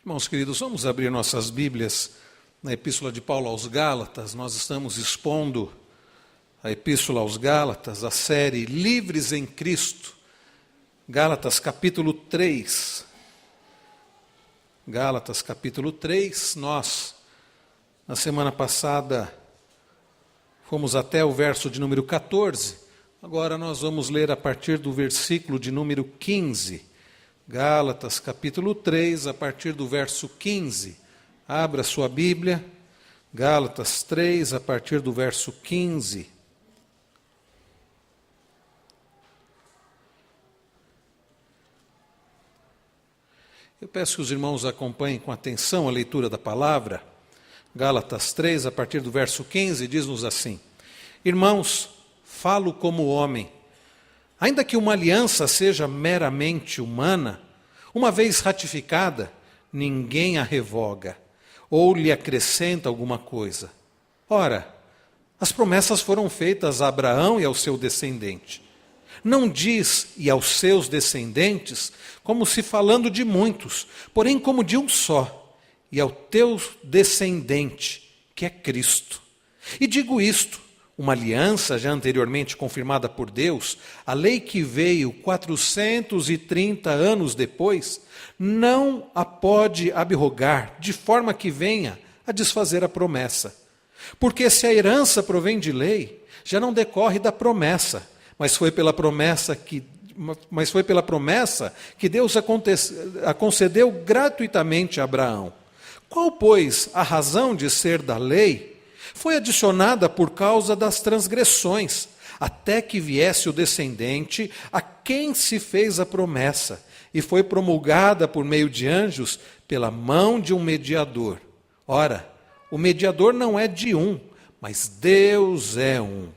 Irmãos queridos, vamos abrir nossas Bíblias na Epístola de Paulo aos Gálatas. Nós estamos expondo a Epístola aos Gálatas, a série Livres em Cristo. Gálatas capítulo 3. Gálatas capítulo 3, nós, na semana passada, fomos até o verso de número 14. Agora nós vamos ler a partir do versículo de número 15. Gálatas, capítulo 3, a partir do verso 15. Abra sua Bíblia. Gálatas 3, a partir do verso 15. Eu peço que os irmãos acompanhem com atenção a leitura da palavra. Gálatas 3, a partir do verso 15, diz-nos assim: Irmãos, falo como homem. Ainda que uma aliança seja meramente humana, uma vez ratificada, ninguém a revoga ou lhe acrescenta alguma coisa. Ora, as promessas foram feitas a Abraão e ao seu descendente. Não diz e aos seus descendentes, como se falando de muitos, porém como de um só, e ao teu descendente, que é Cristo. E digo isto: uma aliança já anteriormente confirmada por Deus, a lei que veio 430 anos depois, não a pode abrogar, de forma que venha a desfazer a promessa. Porque se a herança provém de lei, já não decorre da promessa, mas foi pela promessa que Deus a concedeu gratuitamente a Abraão. Qual, pois, a razão de ser da lei? Foi adicionada por causa das transgressões, até que viesse o descendente a quem se fez a promessa, e foi promulgada por meio de anjos pela mão de um mediador. Ora, o mediador não é de um, mas Deus é um.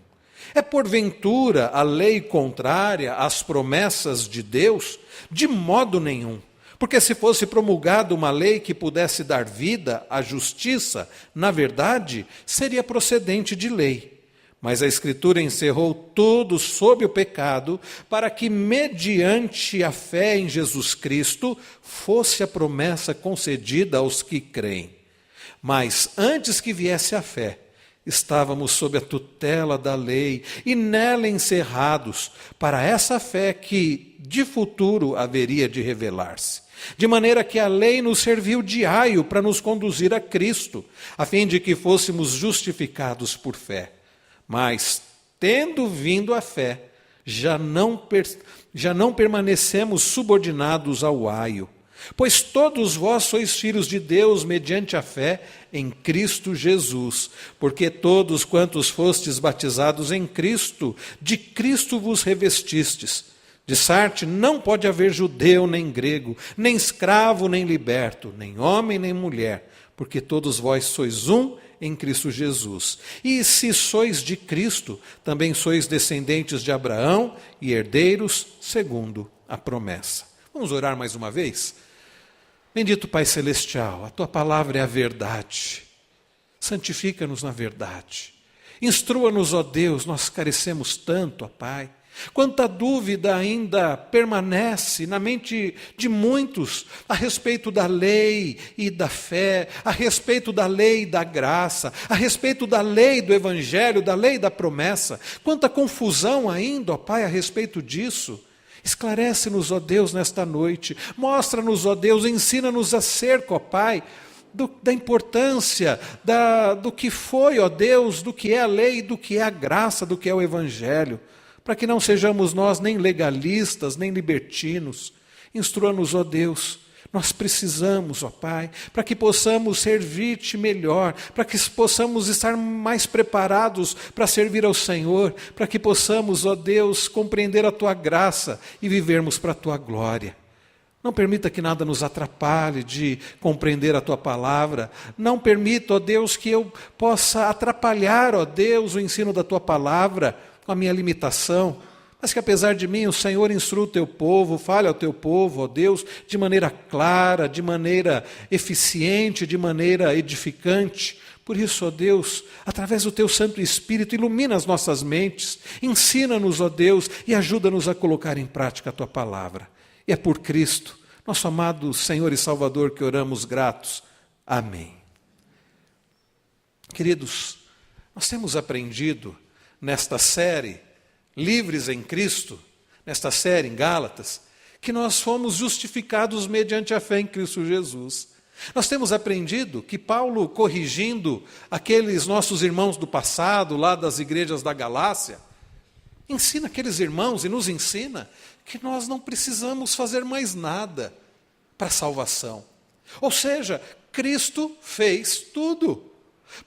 É porventura a lei contrária às promessas de Deus? De modo nenhum. Porque se fosse promulgada uma lei que pudesse dar vida à justiça, na verdade, seria procedente de lei. Mas a Escritura encerrou tudo sob o pecado, para que, mediante a fé em Jesus Cristo, fosse a promessa concedida aos que creem. Mas antes que viesse a fé, estávamos sob a tutela da lei e nela encerrados, para essa fé que, de futuro, haveria de revelar-se. De maneira que a lei nos serviu de aio para nos conduzir a Cristo, a fim de que fôssemos justificados por fé. Mas, tendo vindo a fé, já não permanecemos subordinados ao aio. Pois todos vós sois filhos de Deus mediante a fé em Cristo Jesus. Porque todos quantos fostes batizados em Cristo, de Cristo vos revestistes. De sarte não pode haver judeu nem grego, nem escravo nem liberto, nem homem nem mulher, porque todos vós sois um em Cristo Jesus. E se sois de Cristo, também sois descendentes de Abraão e herdeiros segundo a promessa. Vamos orar mais uma vez? Bendito Pai Celestial, a Tua palavra é a verdade. Santifica-nos na verdade. Instrua-nos, ó Deus, nós carecemos tanto, ó Pai. Quanta dúvida ainda permanece na mente de muitos a respeito da lei e da fé, a respeito da lei e da graça, a respeito da lei do Evangelho, da lei da promessa. Quanta confusão ainda, ó Pai, a respeito disso. Esclarece-nos, ó Deus, nesta noite. Mostra-nos, ó Deus, ensina-nos acerca, ó Pai, da importância, do que foi, ó Deus, do que é a lei, do que é a graça, do que é o Evangelho. Para que não sejamos nós nem legalistas, nem libertinos. Instrua-nos, ó Deus, nós precisamos, ó Pai, para que possamos servir-te melhor, para que possamos estar mais preparados para servir ao Senhor, para que possamos, ó Deus, compreender a Tua graça e vivermos para a Tua glória. Não permita que nada nos atrapalhe de compreender a Tua palavra. Não permita, ó Deus, que eu possa atrapalhar, ó Deus, o ensino da Tua palavra, com a minha limitação, mas que apesar de mim o Senhor instrua o Teu povo, fale ao Teu povo, ó Deus, de maneira clara, de maneira eficiente, de maneira edificante. Por isso, ó Deus, através do Teu Santo Espírito, ilumina as nossas mentes, ensina-nos, ó Deus, e ajuda-nos a colocar em prática a Tua palavra. E é por Cristo, Nosso amado Senhor e Salvador, que oramos gratos. Amém. Queridos, nós temos aprendido nesta série, Livres em Cristo, nesta série em Gálatas, que nós fomos justificados mediante a fé em Cristo Jesus. Nós temos aprendido que Paulo, corrigindo aqueles nossos irmãos do passado, lá das igrejas da Galácia, ensina aqueles irmãos e nos ensina que nós não precisamos fazer mais nada para a salvação. Ou seja, Cristo fez tudo.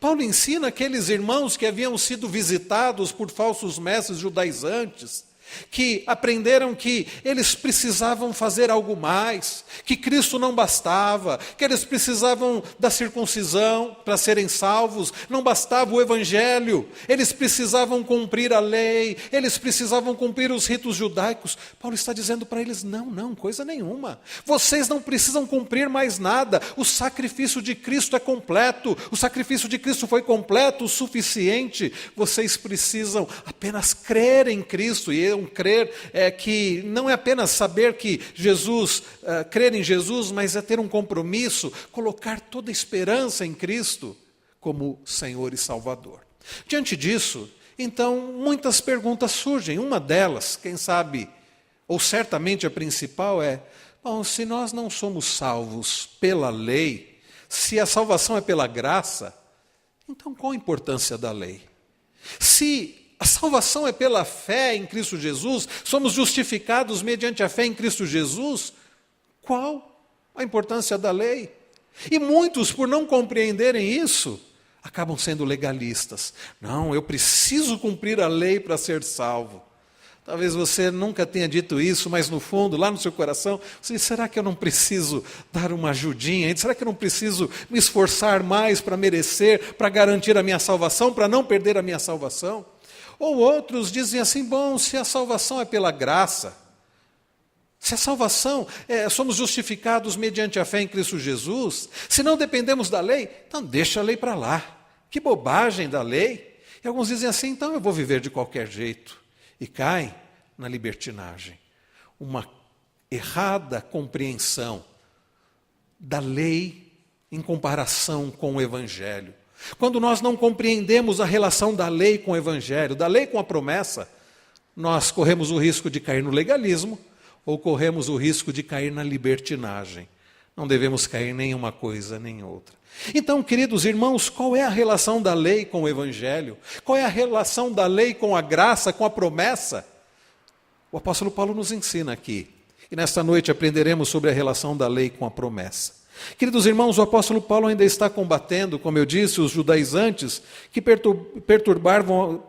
Paulo ensina aqueles irmãos que haviam sido visitados por falsos mestres judaizantes, que aprenderam que eles precisavam fazer algo mais, que Cristo não bastava, que eles precisavam da circuncisão para serem salvos, não bastava o Evangelho, eles precisavam cumprir a lei, eles precisavam cumprir os ritos judaicos. Paulo está dizendo para eles, não, coisa nenhuma. Vocês não precisam cumprir mais nada, o sacrifício de Cristo é completo, o sacrifício de Cristo foi completo, o suficiente. Vocês precisam apenas crer em Cristo, e crer que não é apenas saber que Jesus, crer em Jesus, mas é ter um compromisso, colocar toda a esperança em Cristo como Senhor e Salvador. Diante disso, então, muitas perguntas surgem. Uma delas, quem sabe, ou certamente a principal é, bom, se nós não somos salvos pela lei, se a salvação é pela graça, então qual a importância da lei? Se a salvação é pela fé em Cristo Jesus, somos justificados mediante a fé em Cristo Jesus, qual a importância da lei? E muitos, por não compreenderem isso, acabam sendo legalistas. Não, eu preciso cumprir a lei para ser salvo. Talvez você nunca tenha dito isso, mas no fundo, lá no seu coração, você diz, será que eu não preciso dar uma ajudinha? Será que eu não preciso me esforçar mais para merecer, para garantir a minha salvação, para não perder a minha salvação? Ou outros dizem assim, bom, se a salvação é pela graça, se a salvação, somos justificados mediante a fé em Cristo Jesus, se não dependemos da lei, então deixa a lei para lá. Que bobagem da lei. E alguns dizem assim, então eu vou viver de qualquer jeito. E caem na libertinagem. Uma errada compreensão da lei em comparação com o Evangelho. Quando nós não compreendemos a relação da lei com o Evangelho, da lei com a promessa, nós corremos o risco de cair no legalismo ou corremos o risco de cair na libertinagem. Não devemos cair nem uma coisa nem outra. Então, queridos irmãos, qual é a relação da lei com o Evangelho? Qual é a relação da lei com a graça, com a promessa? O apóstolo Paulo nos ensina aqui. E nesta noite aprenderemos sobre a relação da lei com a promessa. Queridos irmãos, o apóstolo Paulo ainda está combatendo, como eu disse, os judaizantes que perturbavam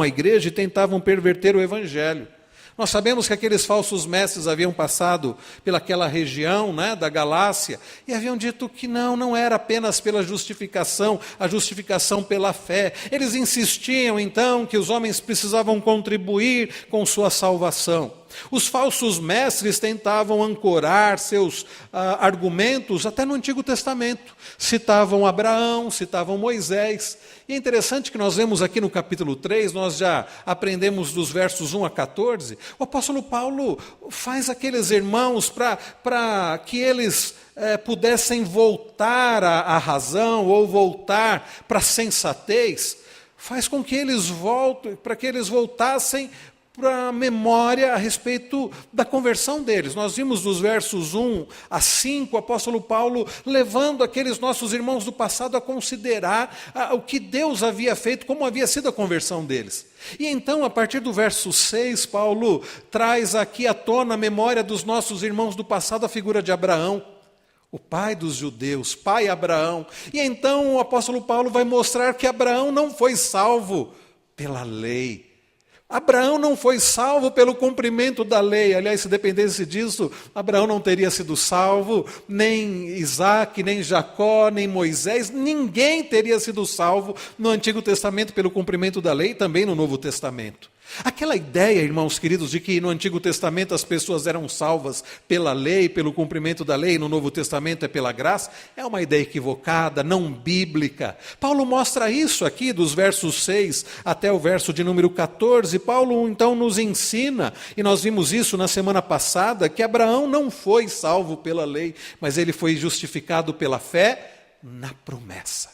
a igreja e tentavam perverter o Evangelho. Nós sabemos que aqueles falsos mestres haviam passado pelaquela região, da Galácia, e haviam dito que não era apenas pela justificação, a justificação pela fé. Eles insistiam, então, que os homens precisavam contribuir com sua salvação. Os falsos mestres tentavam ancorar seus argumentos até no Antigo Testamento. Citavam Abraão, citavam Moisés. E é interessante que nós vemos aqui no capítulo 3, nós já aprendemos dos versos 1 a 14, o apóstolo Paulo faz aqueles irmãos para que eles pudessem voltar à razão ou voltar para a sensatez, faz com que eles voltem, para que eles voltassem para a memória a respeito da conversão deles. Nós vimos dos versos 1 a 5, o apóstolo Paulo levando aqueles nossos irmãos do passado a considerar o que Deus havia feito, como havia sido a conversão deles. E então, a partir do verso 6, Paulo traz aqui à tona a memória dos nossos irmãos do passado, a figura de Abraão, o pai dos judeus, pai Abraão. E então o apóstolo Paulo vai mostrar que Abraão não foi salvo pela lei. Abraão não foi salvo pelo cumprimento da lei. Aliás, se dependesse disso, Abraão não teria sido salvo, nem Isaac, nem Jacó, nem Moisés, ninguém teria sido salvo no Antigo Testamento pelo cumprimento da lei e também no Novo Testamento. Aquela ideia, irmãos queridos, de que no Antigo Testamento as pessoas eram salvas pela lei, pelo cumprimento da lei, no Novo Testamento é pela graça, é uma ideia equivocada, não bíblica. Paulo mostra isso aqui dos versos 6 até o verso de número 14. Paulo então nos ensina, e nós vimos isso na semana passada, que Abraão não foi salvo pela lei, mas ele foi justificado pela fé na promessa.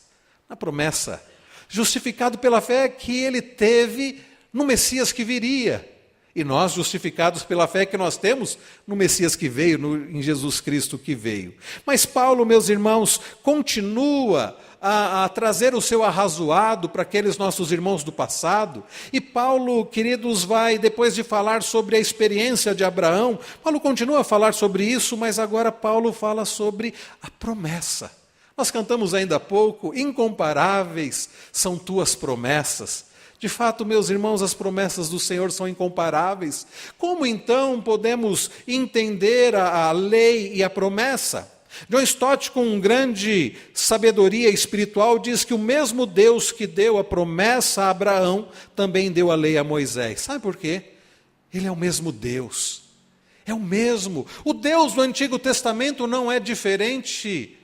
Na promessa. Justificado pela fé que ele teve no Messias que viria. E nós, justificados pela fé que nós temos no Messias que veio, em Jesus Cristo que veio. Mas Paulo, meus irmãos, continua a trazer o seu arrazoado para aqueles nossos irmãos do passado. E Paulo, queridos, vai, depois de falar sobre a experiência de Abraão, Paulo continua a falar sobre isso, mas agora Paulo fala sobre a promessa. Nós cantamos ainda há pouco, incomparáveis são tuas promessas. De fato, meus irmãos, as promessas do Senhor são incomparáveis. Como então podemos entender a lei e a promessa? John Stott, com grande sabedoria espiritual, diz que o mesmo Deus que deu a promessa a Abraão, também deu a lei a Moisés. Sabe por quê? Ele é o mesmo Deus. É o mesmo. O Deus do Antigo Testamento não é diferente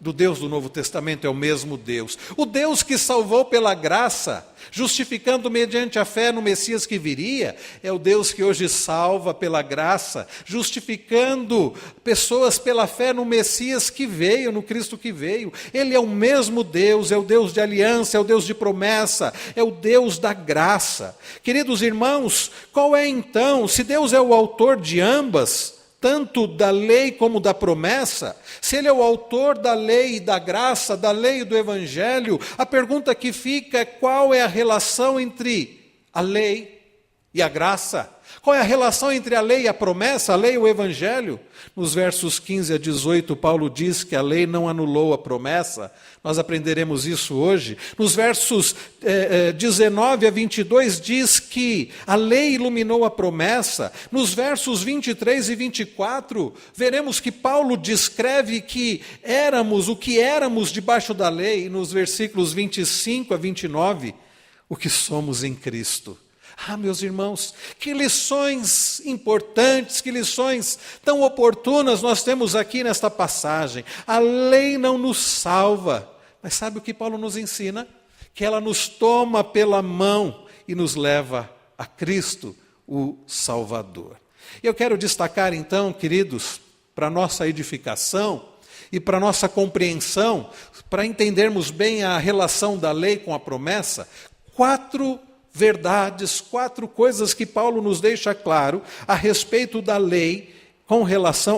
do Deus do Novo Testamento, é o mesmo Deus. O Deus que salvou pela graça, justificando mediante a fé no Messias que viria, é o Deus que hoje salva pela graça, justificando pessoas pela fé no Messias que veio, no Cristo que veio. Ele é o mesmo Deus, é o Deus de aliança, é o Deus de promessa, é o Deus da graça. Queridos irmãos, qual é então, se Deus é o autor de ambas, tanto da lei como da promessa, se Ele é o autor da lei e da graça, da lei e do Evangelho, a pergunta que fica é qual é a relação entre a lei e a graça? Qual é a relação entre a lei e a promessa, a lei e o Evangelho? Nos versos 15 a 18, Paulo diz que a lei não anulou a promessa. Nós aprenderemos isso hoje. Nos versos 19 a 22 diz que a lei iluminou a promessa. Nos versos 23 e 24, veremos que Paulo descreve que éramos o que éramos debaixo da lei. E nos versículos 25 a 29, o que somos em Cristo. Ah, meus irmãos, que lições importantes, que lições tão oportunas nós temos aqui nesta passagem. A lei não nos salva, mas sabe o que Paulo nos ensina? Que ela nos toma pela mão e nos leva a Cristo, o Salvador. Eu quero destacar então, queridos, para a nossa edificação e para a nossa compreensão, para entendermos bem a relação da lei com a promessa, 4 verdades, 4 coisas que Paulo nos deixa claro a respeito da lei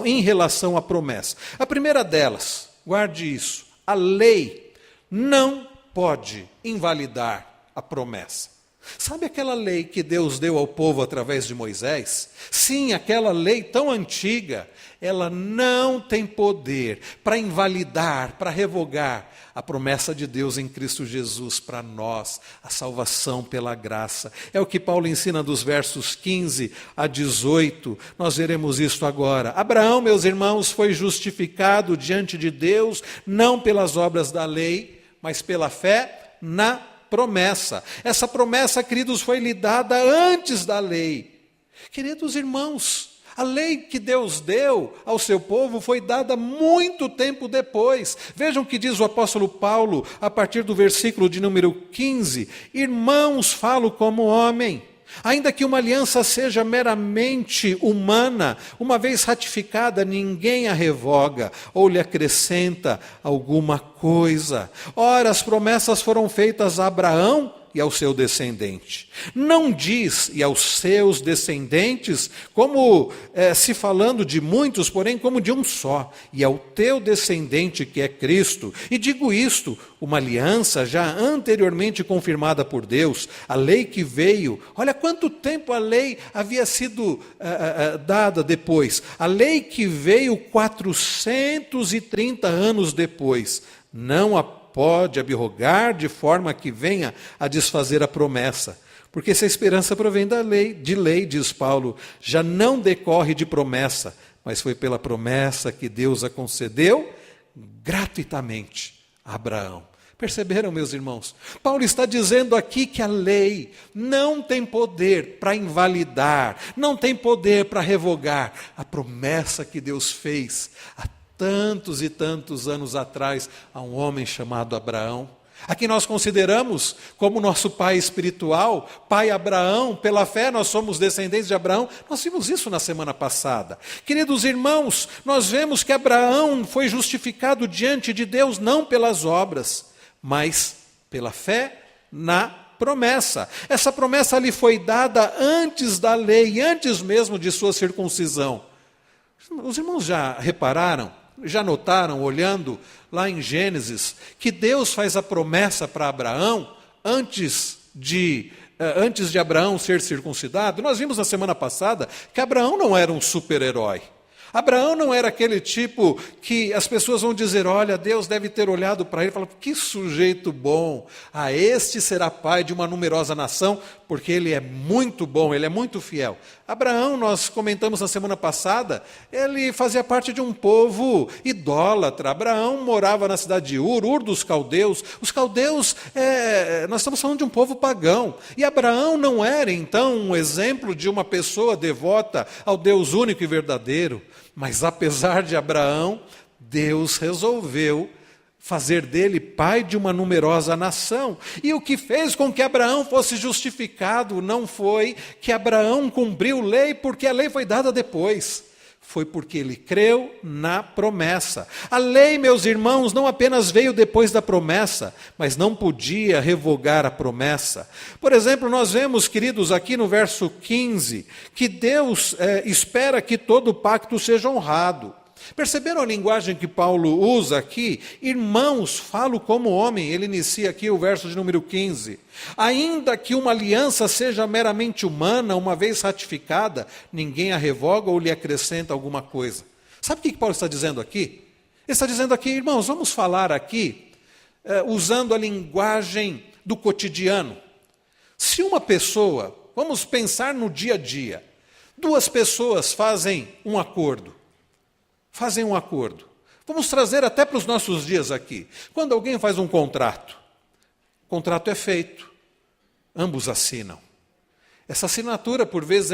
em relação à promessa. A primeira delas, guarde isso, a lei não pode invalidar a promessa. Sabe aquela lei que Deus deu ao povo através de Moisés? Sim, aquela lei tão antiga, ela não tem poder para invalidar, para revogar a promessa de Deus em Cristo Jesus para nós, a salvação pela graça. É o que Paulo ensina dos versos 15 a 18, nós veremos isso agora. Abraão, meus irmãos, foi justificado diante de Deus, não pelas obras da lei, mas pela fé na promessa. Essa promessa, queridos, foi lhe dada antes da lei. Queridos irmãos, a lei que Deus deu ao seu povo foi dada muito tempo depois. Vejam o que diz o apóstolo Paulo, a partir do versículo de número 15. Irmãos, falo como homem. Ainda que uma aliança seja meramente humana, uma vez ratificada, ninguém a revoga ou lhe acrescenta alguma coisa. Ora, as promessas foram feitas a Abraão e ao seu descendente. Não diz e aos seus descendentes, como se falando de muitos, porém como de um só, e ao teu descendente que é Cristo. E digo isto, uma aliança já anteriormente confirmada por Deus, a lei que veio, olha quanto tempo a lei havia sido dada depois, a lei que veio 430 anos depois, não a pode abrogar de forma que venha a desfazer a promessa. Porque se a esperança provém de lei, diz Paulo, já não decorre de promessa, mas foi pela promessa que Deus a concedeu gratuitamente a Abraão. Perceberam, meus irmãos? Paulo está dizendo aqui que a lei não tem poder para invalidar, não tem poder para revogar a promessa que Deus fez há tantos e tantos anos atrás a um homem chamado Abraão. A quem nós consideramos como nosso pai espiritual, pai Abraão, pela fé nós somos descendentes de Abraão. Nós vimos isso na semana passada. Queridos irmãos, nós vemos que Abraão foi justificado diante de Deus não pelas obras, mas pela fé na promessa. Essa promessa lhe foi dada antes da lei, antes mesmo de sua circuncisão. Os irmãos já repararam, já notaram, olhando lá em Gênesis, que Deus faz a promessa para Abraão antes de Abraão ser circuncidado? Nós vimos na semana passada que Abraão não era um super-herói. Abraão não era aquele tipo que as pessoas vão dizer, olha, Deus deve ter olhado para ele e falado, que sujeito bom, este será pai de uma numerosa nação, porque ele é muito bom, ele é muito fiel. Abraão, nós comentamos na semana passada, ele fazia parte de um povo idólatra. Abraão morava na cidade de Ur dos caldeus. Os caldeus, nós estamos falando de um povo pagão. E Abraão não era, então, um exemplo de uma pessoa devota ao Deus único e verdadeiro. Mas apesar de Abraão, Deus resolveu fazer dele pai de uma numerosa nação. E o que fez com que Abraão fosse justificado não foi que Abraão cumpriu lei, porque a lei foi dada depois. Foi porque ele creu na promessa. A lei, meus irmãos, não apenas veio depois da promessa, mas não podia revogar a promessa. Por exemplo, nós vemos, queridos, aqui no verso 15, que Deus espera que todo pacto seja honrado. Perceberam a linguagem que Paulo usa aqui? Irmãos, falo como homem. Ele inicia aqui o verso de número 15. Ainda que uma aliança seja meramente humana, uma vez ratificada, ninguém a revoga ou lhe acrescenta alguma coisa. Sabe o que Paulo está dizendo aqui? Ele está dizendo aqui, irmãos, vamos falar aqui, usando a linguagem do cotidiano. Se uma pessoa, vamos pensar no dia a dia, duas pessoas fazem um acordo. Vamos trazer até para os nossos dias aqui. Quando alguém faz um contrato, o contrato é feito, ambos assinam. Essa assinatura, por vezes,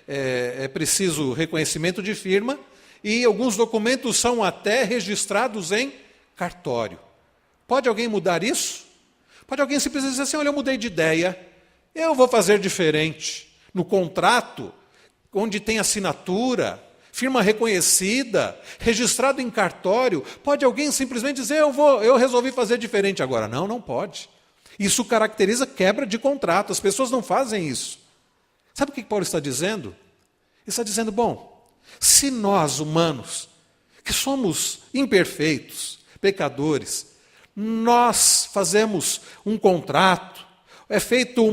é preciso reconhecimento de firma e alguns documentos são até registrados em cartório. Pode alguém mudar isso? Pode alguém simplesmente dizer assim, olha, eu mudei de ideia, eu vou fazer diferente. No contrato, onde tem assinatura, firma reconhecida, registrado em cartório, pode alguém simplesmente dizer, eu resolvi fazer diferente agora. Não, não pode. Isso caracteriza quebra de contrato, as pessoas não fazem isso. Sabe o que Paulo está dizendo? Ele está dizendo, bom, se nós humanos, que somos imperfeitos, pecadores, nós fazemos um contrato, é feito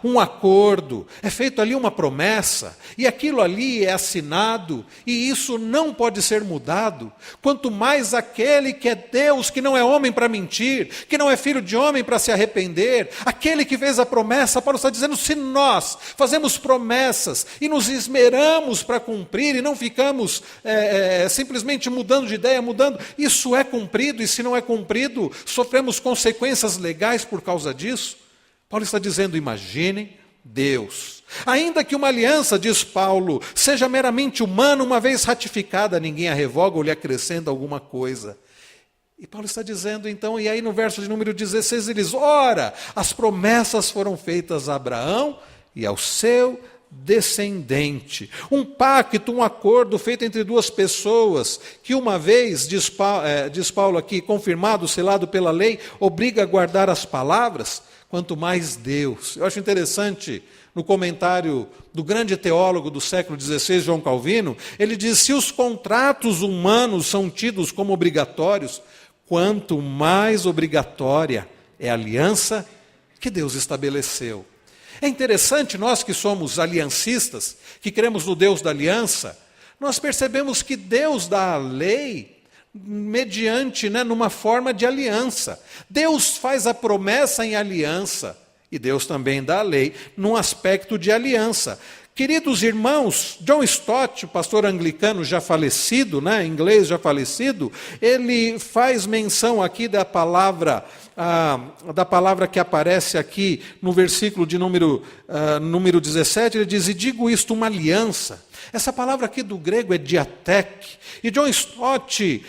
um acordo, é feito ali uma promessa, e aquilo ali é assinado, e isso não pode ser mudado. Quanto mais aquele que é Deus, que não é homem para mentir, que não é filho de homem para se arrepender, aquele que fez a promessa. Paulo está dizendo, se nós fazemos promessas e nos esmeramos para cumprir, e não ficamos simplesmente mudando de ideia, isso é cumprido, e se não é cumprido, sofremos consequências legais por causa disso. Paulo está dizendo, imaginem Deus. Ainda que uma aliança, diz Paulo, seja meramente humana, uma vez ratificada, ninguém a revoga ou lhe acrescenta alguma coisa. E Paulo está dizendo, então, e aí no verso de número 16, ele diz, ora, as promessas foram feitas a Abraão e ao seu descendente. Um pacto, um acordo feito entre duas pessoas, que uma vez, diz Paulo aqui, confirmado, selado pela lei, obriga a guardar as palavras. Quanto mais Deus. Eu acho interessante, no comentário do grande teólogo do século XVI, João Calvino, ele diz, se os contratos humanos são tidos como obrigatórios, quanto mais obrigatória é a aliança que Deus estabeleceu. É interessante, nós que somos aliancistas, que cremos no Deus da aliança, nós percebemos que Deus dá a lei mediante, numa forma de aliança. Deus faz a promessa em aliança e Deus também dá a lei num aspecto de aliança. Queridos irmãos, John Stott, pastor anglicano já falecido, inglês já falecido, ele faz menção aqui da palavra que aparece aqui no versículo de número 17, ele diz, e digo isto uma aliança. Essa palavra aqui do grego é diatek, e John Stott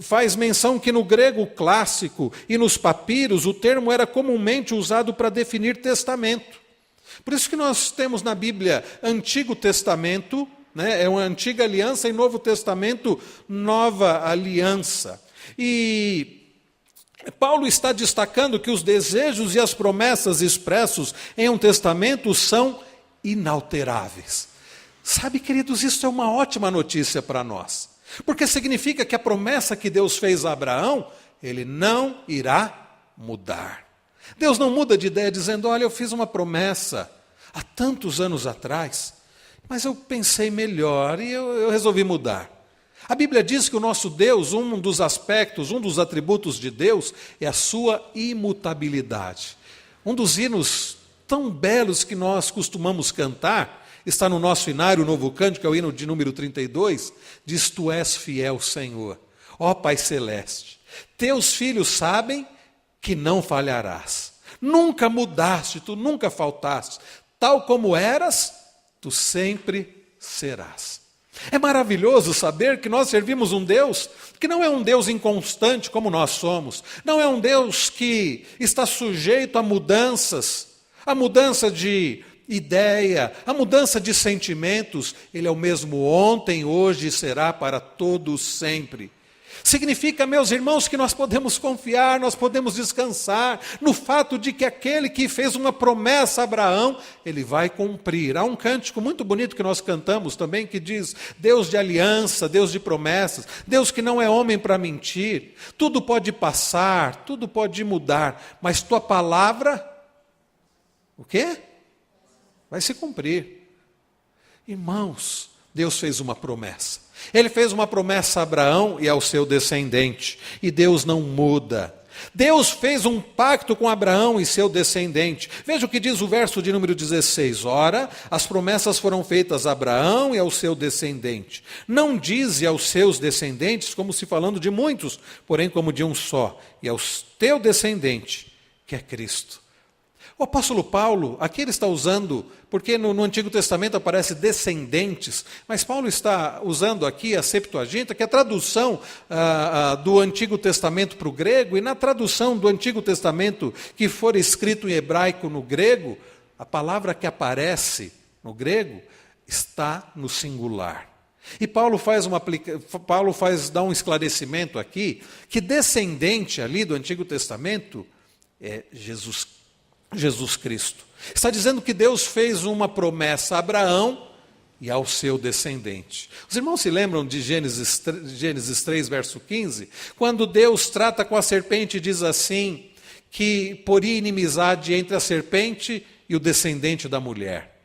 faz menção que no grego clássico e nos papiros o termo era comumente usado para definir testamento. Por isso que nós temos na Bíblia Antigo Testamento, é uma antiga aliança, e Novo Testamento, nova aliança. E Paulo está destacando que os desejos e as promessas expressos em um testamento são inalteráveis. Sabe, queridos, isso é uma ótima notícia para nós, porque significa que a promessa que Deus fez a Abraão, ele não irá mudar. Deus não muda de ideia dizendo, olha, eu fiz uma promessa há tantos anos atrás, mas eu pensei melhor e eu resolvi mudar. A Bíblia diz que o nosso Deus, um dos aspectos, um dos atributos de Deus é a sua imutabilidade. Um dos hinos tão belos que nós costumamos cantar, está no nosso hinário, o Novo Cântico, é o hino de número 32, diz, Tu és fiel, Senhor, ó Pai Celeste, teus filhos sabem que não falharás. Nunca mudaste, tu nunca faltaste. Tal como eras, tu sempre serás. É maravilhoso saber que nós servimos um Deus que não é um Deus inconstante como nós somos. Não é um Deus que está sujeito a mudanças, a mudança de ideia, a mudança de sentimentos. Ele é o mesmo ontem, hoje e será para todos sempre. Significa, meus irmãos, que nós podemos confiar, nós podemos descansar no fato de que aquele que fez uma promessa a Abraão, ele vai cumprir. Há um cântico muito bonito que nós cantamos também, que diz, Deus de aliança, Deus de promessas, Deus que não é homem para mentir, tudo pode passar, tudo pode mudar, mas tua palavra, o quê? Vai se cumprir. Irmãos, Deus fez uma promessa. Ele fez uma promessa a Abraão e ao seu descendente, e Deus não muda. Deus fez um pacto com Abraão e seu descendente. Veja o que diz o verso de número 16. Ora, as promessas foram feitas a Abraão e ao seu descendente. Não diz e aos seus descendentes, como se falando de muitos, porém como de um só, e ao teu descendente, que é Cristo. O apóstolo Paulo, aqui ele está usando, porque no Antigo Testamento aparece descendentes, mas Paulo está usando aqui a Septuaginta, que é a tradução do Antigo Testamento para o grego, e na tradução do Antigo Testamento que for escrito em hebraico no grego, a palavra que aparece no grego está no singular. E Paulo dá um esclarecimento aqui, que descendente ali do Antigo Testamento é Jesus Cristo. Está dizendo que Deus fez uma promessa a Abraão e ao seu descendente. Os irmãos se lembram de Gênesis 3, verso 15? Quando Deus trata com a serpente e diz assim, que poria inimizade entre a serpente e o descendente da mulher.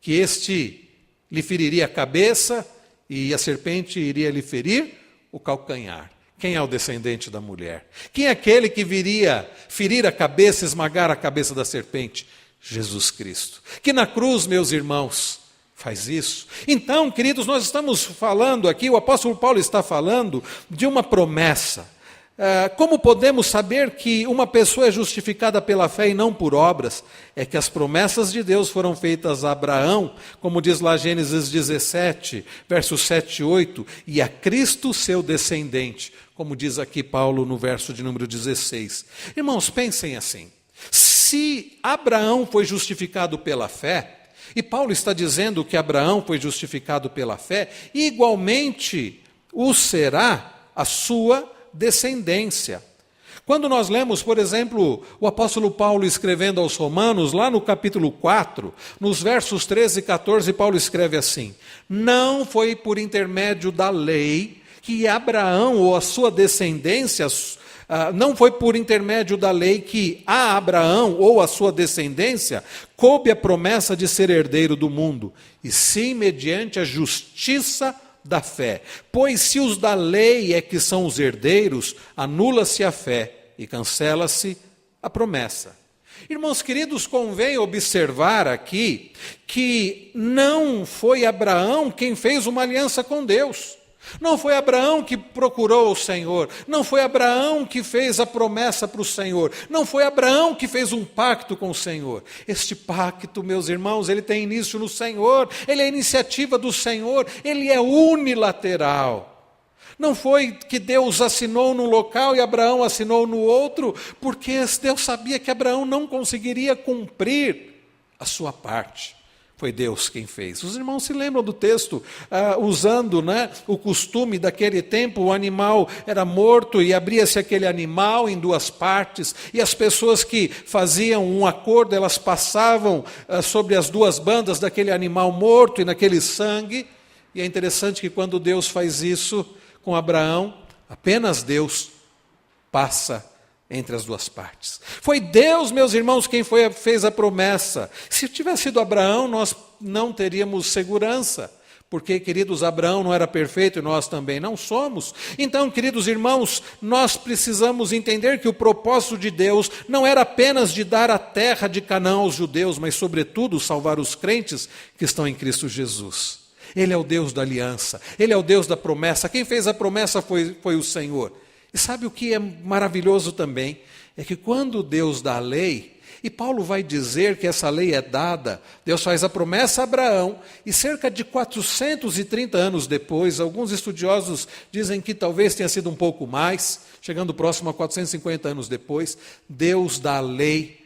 Que este lhe feriria a cabeça e a serpente iria lhe ferir o calcanhar. Quem é o descendente da mulher? Quem é aquele que viria ferir a cabeça, esmagar a cabeça da serpente? Jesus Cristo. Que na cruz, meus irmãos, faz isso. Então, queridos, nós estamos falando aqui, o apóstolo Paulo está falando de uma promessa. Como podemos saber que uma pessoa é justificada pela fé e não por obras? É que as promessas de Deus foram feitas a Abraão, como diz lá Gênesis 17, versos 7 e 8, e a Cristo seu descendente, como diz aqui Paulo no verso de número 16. Irmãos, pensem assim, se Abraão foi justificado pela fé, e Paulo está dizendo que Abraão foi justificado pela fé, igualmente o será a sua descendência. Quando nós lemos, por exemplo, o apóstolo Paulo escrevendo aos Romanos, lá no capítulo 4, nos versos 13 e 14, Paulo escreve assim: não foi por intermédio da lei que Abraão ou a sua descendência, não foi por intermédio da lei que a Abraão ou a sua descendência coube a promessa de ser herdeiro do mundo, e sim mediante a justiça da fé. Pois se os da lei é que são os herdeiros, anula-se a fé e cancela-se a promessa. Irmãos queridos, convém observar aqui que não foi Abraão quem fez uma aliança com Deus. Não foi Abraão que procurou o Senhor, não foi Abraão que fez a promessa para o Senhor, não foi Abraão que fez um pacto com o Senhor. Este pacto, meus irmãos, ele tem início no Senhor, ele é iniciativa do Senhor, ele é unilateral. Não foi que Deus assinou num local e Abraão assinou no outro, porque Deus sabia que Abraão não conseguiria cumprir a sua parte. Foi Deus quem fez. Os irmãos se lembram do texto, usando o costume daquele tempo, o animal era morto e abria-se aquele animal em duas partes, e as pessoas que faziam um acordo, elas passavam sobre as duas bandas daquele animal morto e naquele sangue, e é interessante que quando Deus faz isso com Abraão, apenas Deus passa entre as duas partes. Foi Deus, meus irmãos, quem fez a promessa. Se tivesse sido Abraão, nós não teríamos segurança, porque, queridos, Abraão não era perfeito e nós também não somos. Então, queridos irmãos, nós precisamos entender que o propósito de Deus não era apenas de dar a terra de Canaã aos judeus, mas, sobretudo, salvar os crentes que estão em Cristo Jesus. Ele é o Deus da aliança, Ele é o Deus da promessa. Quem fez a promessa foi o Senhor. E sabe o que é maravilhoso também? É que quando Deus dá a lei, e Paulo vai dizer que essa lei é dada, Deus faz a promessa a Abraão, e cerca de 430 anos depois, alguns estudiosos dizem que talvez tenha sido um pouco mais, chegando próximo a 450 anos depois, Deus dá a lei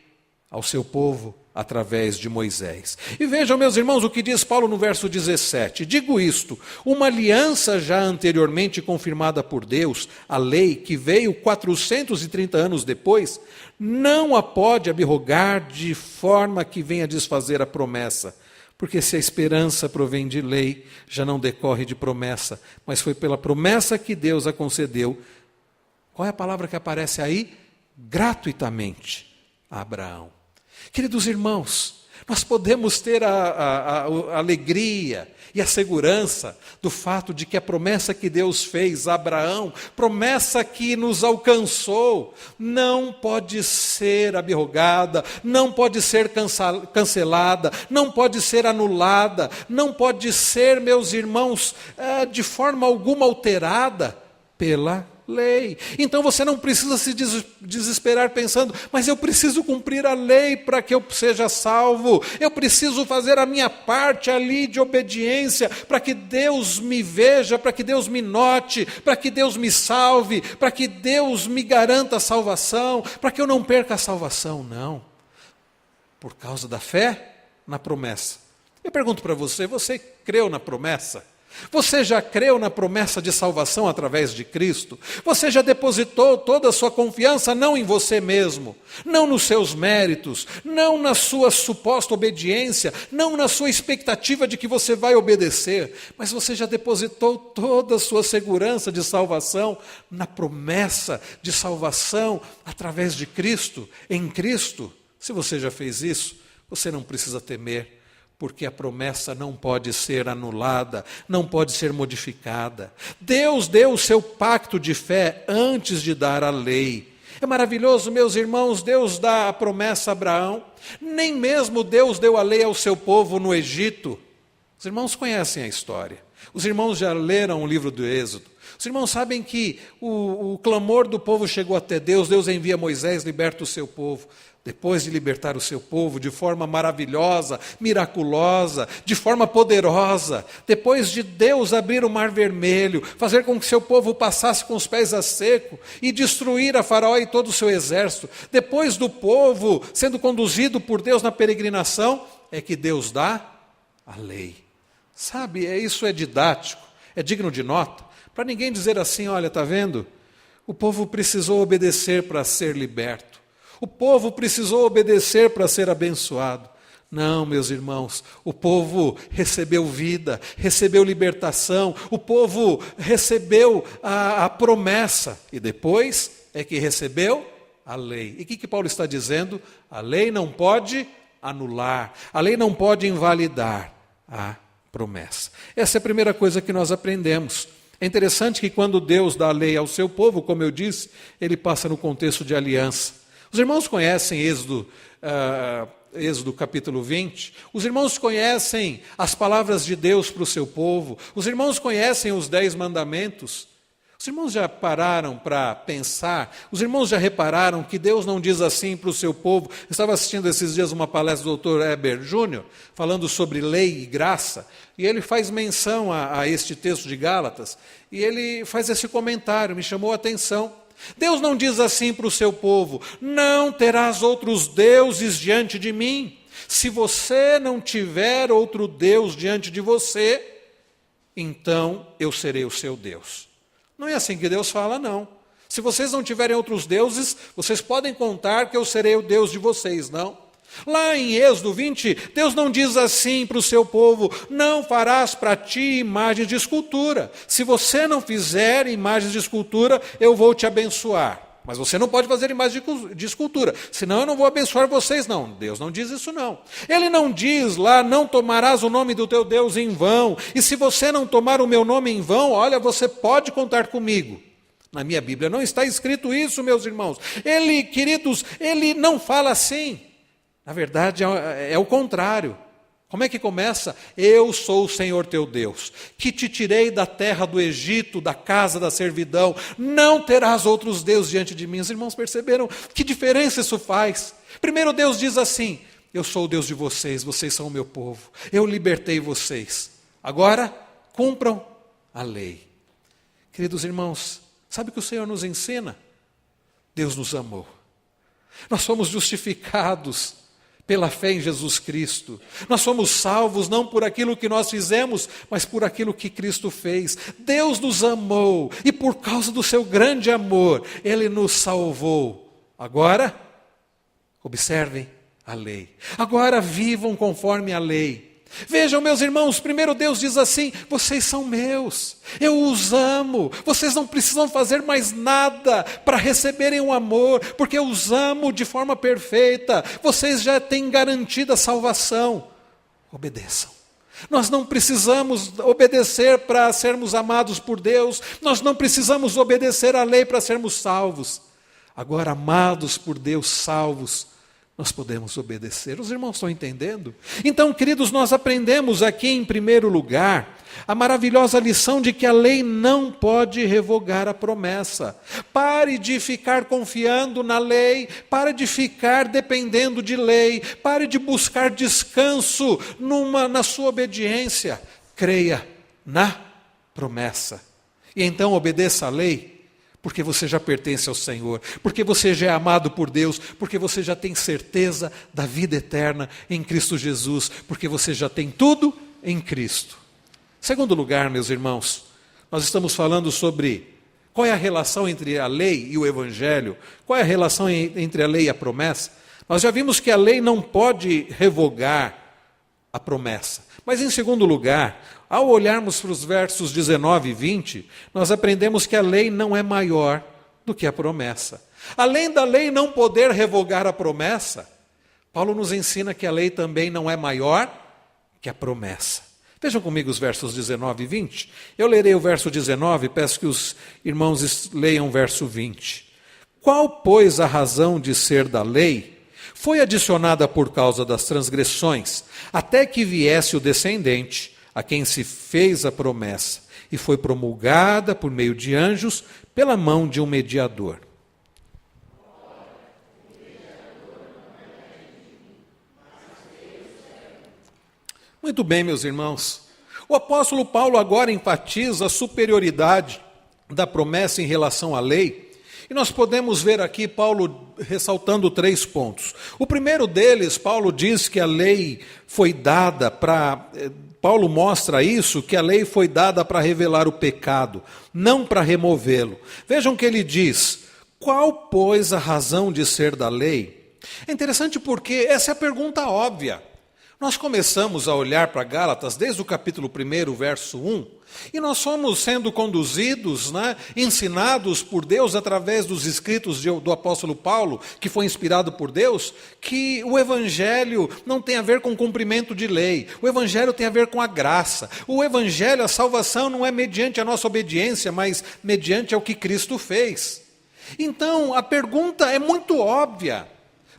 ao seu povo através de Moisés. E vejam, meus irmãos, o que diz Paulo no verso 17. Digo isto, uma aliança já anteriormente confirmada por Deus, a lei que veio 430 anos depois, não a pode abrogar de forma que venha desfazer a promessa. Porque se a esperança provém de lei, já não decorre de promessa, mas foi pela promessa que Deus a concedeu. Qual é a palavra que aparece aí? Gratuitamente a Abraão. Queridos irmãos, nós podemos ter a alegria e a segurança do fato de que a promessa que Deus fez a Abraão, promessa que nos alcançou, não pode ser abrogada, não pode ser cancelada, não pode ser anulada, não pode ser, meus irmãos, de forma alguma alterada pela lei. Então você não precisa se desesperar pensando, mas eu preciso cumprir a lei para que eu seja salvo, eu preciso fazer a minha parte ali de obediência, para que Deus me veja, para que Deus me note, para que Deus me salve, para que Deus me garanta a salvação, para que eu não perca a salvação. Não. Por causa da fé na promessa. Eu pergunto para você, você creu na promessa? Você já creu na promessa de salvação através de Cristo? Você já depositou toda a sua confiança não em você mesmo, não nos seus méritos, não na sua suposta obediência, não na sua expectativa de que você vai obedecer, mas você já depositou toda a sua segurança de salvação na promessa de salvação através de Cristo, em Cristo? Se você já fez isso, você não precisa temer, porque a promessa não pode ser anulada, não pode ser modificada. Deus deu o seu pacto de fé antes de dar a lei. É maravilhoso, meus irmãos, Deus dá a promessa a Abraão. Nem mesmo Deus deu a lei ao seu povo no Egito. Os irmãos conhecem a história. Os irmãos já leram o livro do Êxodo. Os irmãos sabem que o clamor do povo chegou até Deus. Deus envia Moisés, liberta o seu povo. Depois de libertar o seu povo de forma maravilhosa, miraculosa, de forma poderosa, depois de Deus abrir o mar vermelho, fazer com que seu povo passasse com os pés a seco e destruir a Faraó e todo o seu exército, depois do povo sendo conduzido por Deus na peregrinação, é que Deus dá a lei. Sabe, isso é didático, é digno de nota, para ninguém dizer assim, olha, está vendo? O povo precisou obedecer para ser liberto. O povo precisou obedecer para ser abençoado. Não, meus irmãos, o povo recebeu vida, recebeu libertação, o povo recebeu a promessa, e depois é que recebeu a lei. E o que Paulo está dizendo? A lei não pode anular, a lei não pode invalidar a promessa. Essa é a primeira coisa que nós aprendemos. É interessante que quando Deus dá a lei ao seu povo, como eu disse, ele passa no contexto de aliança. Os irmãos conhecem Êxodo capítulo 20, os irmãos conhecem as palavras de Deus para o seu povo, os irmãos conhecem os 10 mandamentos. Os irmãos já pararam para pensar, os irmãos já repararam que Deus não diz assim para o seu povo? Eu estava assistindo esses dias uma palestra do Dr. Heber Júnior, falando sobre lei e graça, e ele faz menção a este texto de Gálatas, e ele faz esse comentário, me chamou a atenção. Deus não diz assim para o seu povo: não terás outros deuses diante de mim. Se você não tiver outro Deus diante de você, então eu serei o seu Deus. Não é assim que Deus fala, não. Se vocês não tiverem outros deuses, vocês podem contar que eu serei o Deus de vocês, não. Lá em Êxodo 20, Deus não diz assim para o seu povo: não farás para ti imagens de escultura. Se você não fizer imagens de escultura, eu vou te abençoar. Mas você não pode fazer imagens de escultura, senão eu não vou abençoar vocês, não. Deus não diz isso, não. Ele não diz lá: não tomarás o nome do teu Deus em vão. E se você não tomar o meu nome em vão, olha, você pode contar comigo. Na minha Bíblia não está escrito isso, meus irmãos. Queridos, ele não fala assim. Na verdade, é o contrário. Como é que começa? Eu sou o Senhor teu Deus, que te tirei da terra do Egito, da casa da servidão. Não terás outros deuses diante de mim. Os irmãos perceberam que diferença isso faz? Primeiro Deus diz assim: eu sou o Deus de vocês, vocês são o meu povo. Eu libertei vocês. Agora, cumpram a lei. Queridos irmãos, sabe o que o Senhor nos ensina? Deus nos amou. Nós fomos justificados pela fé em Jesus Cristo. Nós somos salvos não por aquilo que nós fizemos, mas por aquilo que Cristo fez. Deus nos amou e por causa do seu grande amor, Ele nos salvou. Agora, observem a lei. Agora vivam conforme a lei. Vejam, meus irmãos, primeiro Deus diz assim: vocês são meus, eu os amo, vocês não precisam fazer mais nada para receberem o amor, porque eu os amo de forma perfeita, vocês já têm garantida a salvação. Obedeçam. Nós não precisamos obedecer para sermos amados por Deus, nós não precisamos obedecer à lei para sermos salvos. Agora, amados por Deus, salvos, nós podemos obedecer. Os irmãos estão entendendo? Então, queridos, nós aprendemos aqui em primeiro lugar a maravilhosa lição de que a lei não pode revogar a promessa. Pare de ficar confiando na lei, pare de ficar dependendo de lei, pare de buscar descanso na sua obediência. Creia na promessa. E então obedeça a lei, porque você já pertence ao Senhor, porque você já é amado por Deus, porque você já tem certeza da vida eterna em Cristo Jesus, porque você já tem tudo em Cristo. Segundo lugar, meus irmãos, nós estamos falando sobre qual é a relação entre a lei e o Evangelho, qual é a relação entre a lei e a promessa. Nós já vimos que a lei não pode revogar a promessa. Mas em segundo lugar, ao olharmos para os versos 19 e 20, nós aprendemos que a lei não é maior do que a promessa. Além da lei não poder revogar a promessa, Paulo nos ensina que a lei também não é maior que a promessa. Vejam comigo os versos 19 e 20. Eu lerei o verso 19, peço que os irmãos leiam o verso 20. Qual, pois, a razão de ser da lei? Foi adicionada por causa das transgressões, até que viesse o descendente, a quem se fez a promessa, e foi promulgada por meio de anjos, pela mão de um mediador. Muito bem, meus irmãos. O apóstolo Paulo agora enfatiza a superioridade da promessa em relação à lei. E nós podemos ver aqui Paulo ressaltando 3 pontos. O primeiro deles, Paulo diz que a lei foi dada para... Paulo mostra isso, que a lei foi dada para revelar o pecado, não para removê-lo. Vejam que ele diz: qual, pois, a razão de ser da lei? É interessante porque essa é a pergunta óbvia. Nós começamos a olhar para Gálatas desde o capítulo 1, verso 1, e nós fomos sendo conduzidos, ensinados por Deus através dos escritos do apóstolo Paulo, que foi inspirado por Deus, que o Evangelho não tem a ver com cumprimento de lei, o Evangelho tem a ver com a graça. O Evangelho, a salvação não é mediante a nossa obediência, mas mediante ao que Cristo fez. Então, a pergunta é muito óbvia.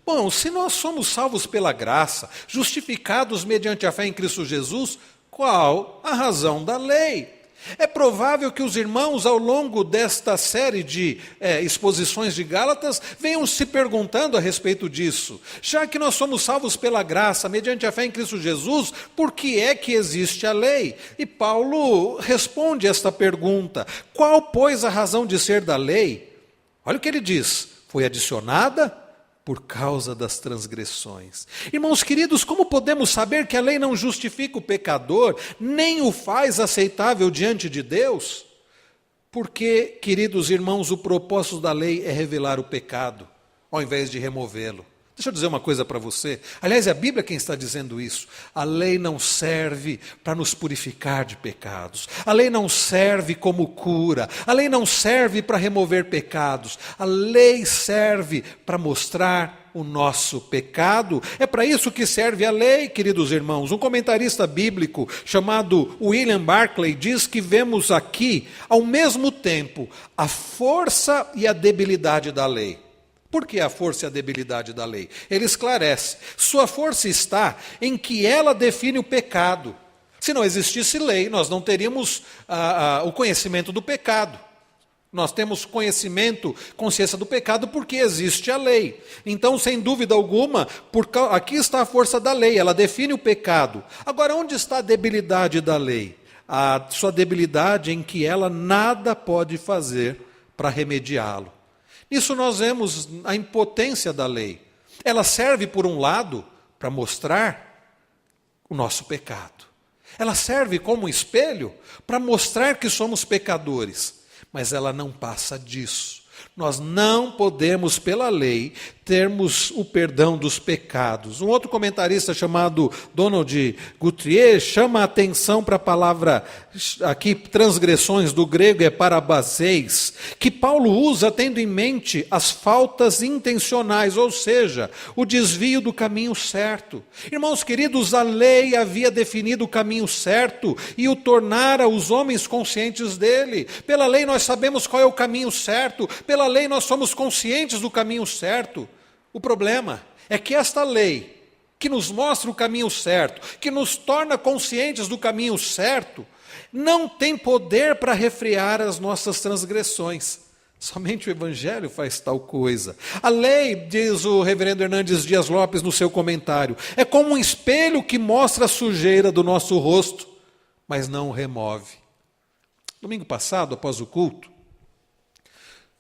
Bom, se nós somos salvos pela graça, justificados mediante a fé em Cristo Jesus, qual a razão da lei? É provável que os irmãos, ao longo desta série de exposições de Gálatas, venham se perguntando a respeito disso. Já que nós somos salvos pela graça, mediante a fé em Cristo Jesus, por que é que existe a lei? E Paulo responde esta pergunta. Qual, pois, a razão de ser da lei? Olha o que ele diz. Foi adicionada por causa das transgressões. Irmãos queridos, como podemos saber que a lei não justifica o pecador, nem o faz aceitável diante de Deus? Porque, queridos irmãos, o propósito da lei é revelar o pecado, ao invés de removê-lo. Deixa eu dizer uma coisa para você. Aliás, é a Bíblia quem está dizendo isso. A lei não serve para nos purificar de pecados. A lei não serve como cura. A lei não serve para remover pecados. A lei serve para mostrar o nosso pecado. É para isso que serve a lei, queridos irmãos. Um comentarista bíblico chamado William Barclay diz que vemos aqui, ao mesmo tempo, a força e a debilidade da lei. Por que a força e a debilidade da lei? Ele esclarece. Sua força está em que ela define o pecado. Se não existisse lei, nós não teríamos o conhecimento do pecado. Nós temos conhecimento, consciência do pecado, porque existe a lei. Então, sem dúvida alguma, aqui está a força da lei, ela define o pecado. Agora, onde está a debilidade da lei? A sua debilidade em que ela nada pode fazer para remediá-lo. Nisso nós vemos a impotência da lei. Ela serve, por um lado, para mostrar o nosso pecado. Ela serve como espelho para mostrar que somos pecadores. Mas ela não passa disso. Nós não podemos, pela lei, termos o perdão dos pecados. Um outro comentarista chamado Donald Guthrie chama a atenção para a palavra, aqui, transgressões, do grego é parabaseis, que Paulo usa tendo em mente as faltas intencionais, ou seja, o desvio do caminho certo. Irmãos queridos, a lei havia definido o caminho certo e o tornara os homens conscientes dele. Pela lei nós sabemos qual é o caminho certo, pela lei nós somos conscientes do caminho certo. O problema é que esta lei, que nos mostra o caminho certo, que nos torna conscientes do caminho certo, não tem poder para refrear as nossas transgressões. Somente o Evangelho faz tal coisa. A lei, diz o reverendo Hernandes Dias Lopes no seu comentário, é como um espelho que mostra a sujeira do nosso rosto, mas não o remove. Domingo passado, após o culto,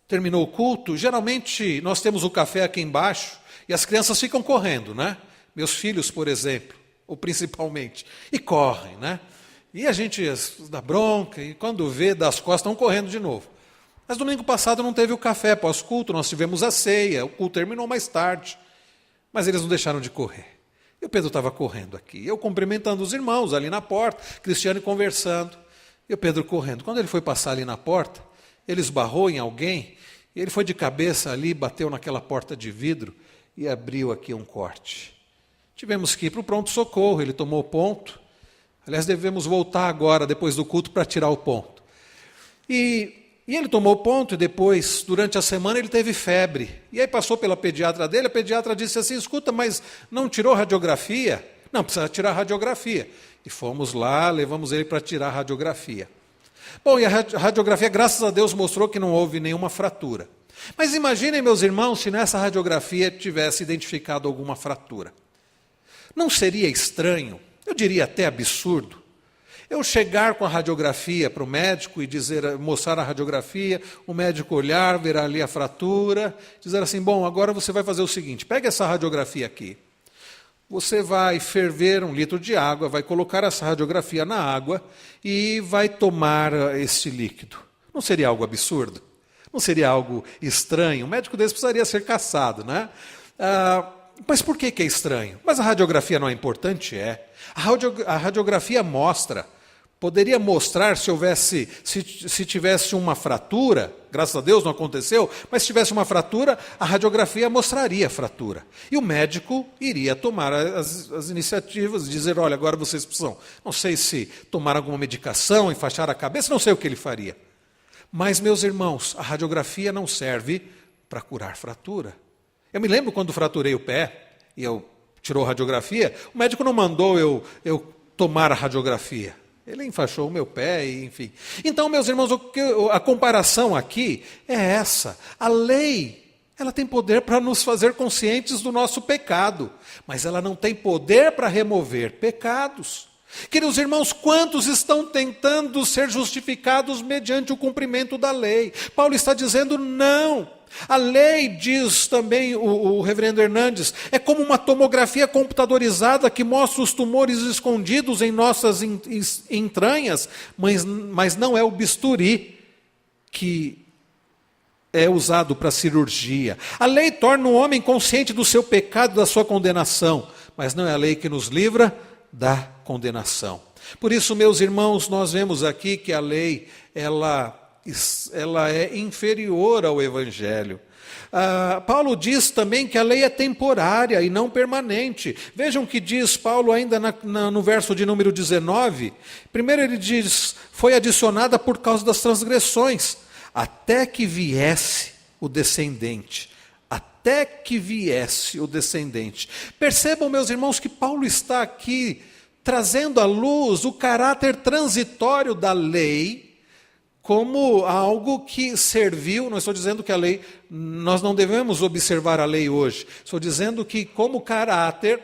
terminou o culto, geralmente nós temos o café aqui embaixo e as crianças ficam correndo, né? Meus filhos, por exemplo, ou principalmente, e correm, né? E a gente dá bronca e quando vê, das costas, estão correndo de novo. Mas domingo passado não teve o café após o culto, nós tivemos a ceia, o culto terminou mais tarde, mas eles não deixaram de correr. E o Pedro estava correndo aqui, eu cumprimentando os irmãos ali na porta, Cristiane conversando, e o Pedro correndo. Quando ele foi passar ali na porta, ele esbarrou em alguém, e ele foi de cabeça ali, bateu naquela porta de vidro e abriu aqui um corte. Tivemos que ir para o pronto-socorro, ele tomou o ponto. Aliás, devemos voltar agora, depois do culto, para tirar o ponto. E ele tomou o ponto e depois, durante a semana, ele teve febre. E aí passou pela pediatra dele, a pediatra disse assim, escuta, mas não tirou radiografia? Não, precisa tirar a radiografia. E fomos lá, levamos ele para tirar a radiografia. Bom, e a radiografia, graças a Deus, mostrou que não houve nenhuma fratura. Mas imaginem, meus irmãos, se nessa radiografia tivesse identificado alguma fratura. Não seria estranho, eu diria até absurdo, eu chegar com a radiografia para o médico e mostrar a radiografia, o médico olhar, ver ali a fratura, dizer assim, bom, agora você vai fazer o seguinte, pega essa radiografia aqui, você vai ferver 1 litro de água, vai colocar essa radiografia na água e vai tomar esse líquido. Não seria algo absurdo? Não seria algo estranho? Um médico desse precisaria ser caçado, né? Mas por que é estranho? Mas a radiografia não é importante? É. A radiografia mostra, poderia mostrar se tivesse uma fratura, graças a Deus não aconteceu, mas se tivesse uma fratura, a radiografia mostraria a fratura. E o médico iria tomar as iniciativas, dizer, olha, agora vocês precisam, não sei se tomar alguma medicação, enfaixar a cabeça, não sei o que ele faria. Mas, meus irmãos, a radiografia não serve para curar fratura. Eu me lembro quando fraturei o pé, e eu tirou a radiografia, o médico não mandou eu tomar a radiografia. Ele enfaixou o meu pé, e, enfim. Então, meus irmãos, a comparação aqui é essa. A lei, ela tem poder para nos fazer conscientes do nosso pecado, mas ela não tem poder para remover pecados. Queridos irmãos, quantos estão tentando ser justificados mediante o cumprimento da lei? Paulo está dizendo não. A lei, diz também o reverendo Hernandes, é como uma tomografia computadorizada que mostra os tumores escondidos em nossas entranhas, mas não é o bisturi que é usado para cirurgia. A lei torna o homem consciente do seu pecado e da sua condenação, mas não é a lei que nos livra da condenação. Por isso, meus irmãos, nós vemos aqui que a lei, ela é inferior ao Evangelho. Paulo diz também que a lei é temporária e não permanente. Vejam o que diz Paulo ainda no verso de número 19. Primeiro ele diz, foi adicionada por causa das transgressões, até que viesse o descendente. Até que viesse o descendente. Percebam, meus irmãos, que Paulo está aqui trazendo à luz o caráter transitório da lei como algo que serviu. Não estou dizendo que a lei, nós não devemos observar a lei hoje. Estou dizendo que como caráter,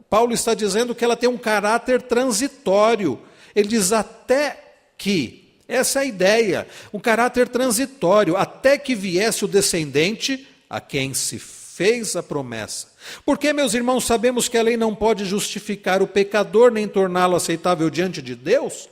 Paulo está dizendo que ela tem um caráter transitório. Ele diz até que. Essa é a ideia, um caráter transitório, até que viesse o descendente a quem se fez a promessa. Porque, meus irmãos, sabemos que a lei não pode justificar o pecador nem torná-lo aceitável diante de Deus?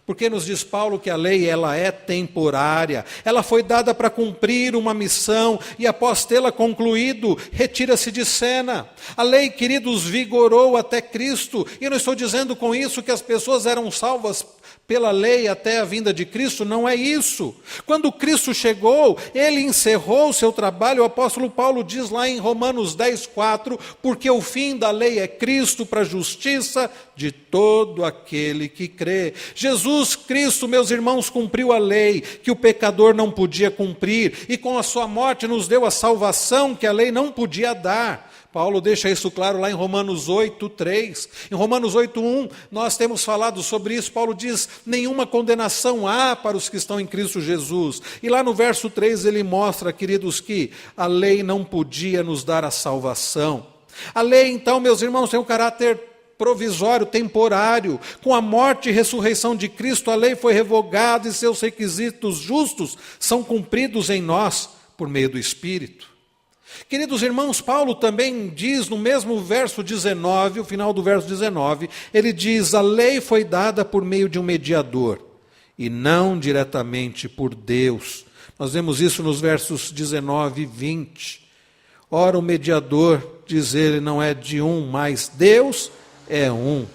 Porque nos diz Paulo que a lei ela é temporária, ela foi dada para cumprir uma missão e após tê-la concluído, retira-se de cena. A lei, queridos, vigorou até Cristo, e eu não estou dizendo com isso que as pessoas eram salvas pela lei até a vinda de Cristo, não é isso. Quando Cristo chegou, ele encerrou o seu trabalho. O apóstolo Paulo diz lá em Romanos 10:4, porque o fim da lei é Cristo para a justiça de todo aquele que crê. Jesus Cristo, meus irmãos, cumpriu a lei que o pecador não podia cumprir, e com a sua morte nos deu a salvação que a lei não podia dar. Paulo deixa isso claro lá em Romanos 8:3. Em Romanos 8:1, nós temos falado sobre isso. Paulo diz, nenhuma condenação há para os que estão em Cristo Jesus. E lá no verso 3 ele mostra, queridos, que a lei não podia nos dar a salvação. A lei, então, meus irmãos, tem um caráter provisório, temporário. Com a morte e ressurreição de Cristo, a lei foi revogada e seus requisitos justos são cumpridos em nós por meio do Espírito. Queridos irmãos, Paulo também diz no mesmo verso 19, o final do verso 19, ele diz, a lei foi dada por meio de um mediador, e não diretamente por Deus. Nós vemos isso nos versos 19 e 20. Ora, o mediador, diz ele, não é de um, mas Deus é um.